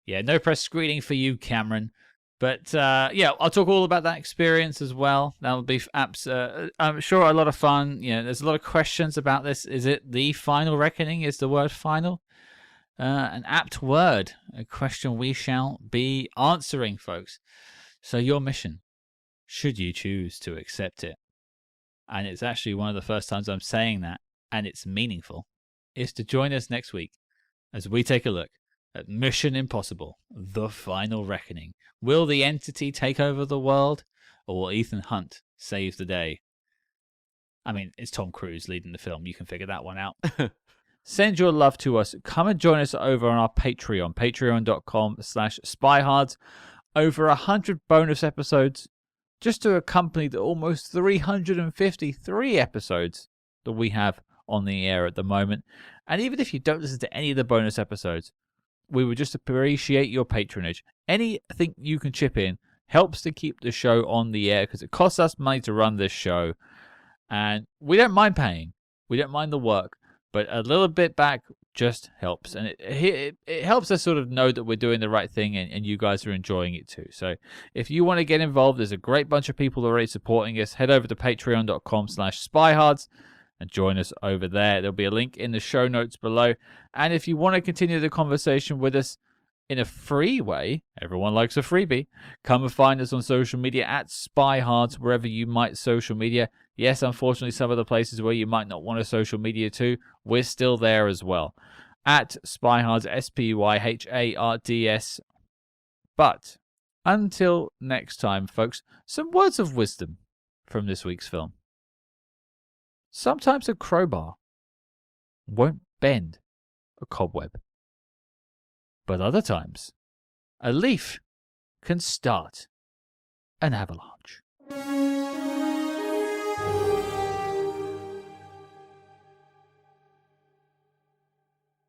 Speaker 1: Yeah, no press screening for you, Cameron. But yeah, I'll talk all about that experience as well. That'll be I'm sure a lot of fun. You know, there's a lot of questions about this. Is it the final reckoning? Is the word final an apt word? A question we shall be answering, folks. So your mission, should you choose to accept it, and it's actually one of the first times I'm saying that, and it's meaningful, is to join us next week as we take a look at Mission Impossible, The Final Reckoning. Will the entity take over the world, or will Ethan Hunt save the day? I mean, it's Tom Cruise leading the film. You can figure that one out. Send your love to us. Come and join us over on our Patreon, patreon.com/SpyHards. Over 100 bonus episodes just to accompany the almost 353 episodes that we have on the air at the moment. And even if you don't listen to any of the bonus episodes, we would just appreciate your patronage. Anything you can chip in helps to keep the show on the air because it costs us money to run this show. And we don't mind paying. We don't mind the work. But a little bit back just helps. And it helps us sort of know that we're doing the right thing and you guys are enjoying it too. So if you want to get involved, there's a great bunch of people already supporting us. Head over to patreon.com/SpyHards. and join us over there. There'll be a link in the show notes below. And if you want to continue the conversation with us, in a free way, everyone likes a freebie, come and find us on social media at SpyHards, wherever you might social media. Yes, unfortunately, some of the places where you might not want to social media to, we're still there as well. At SpyHards, SpyHards. But until next time, folks, some words of wisdom from this week's film. Sometimes a crowbar won't bend a cobweb, but other times a leaf can start an avalanche.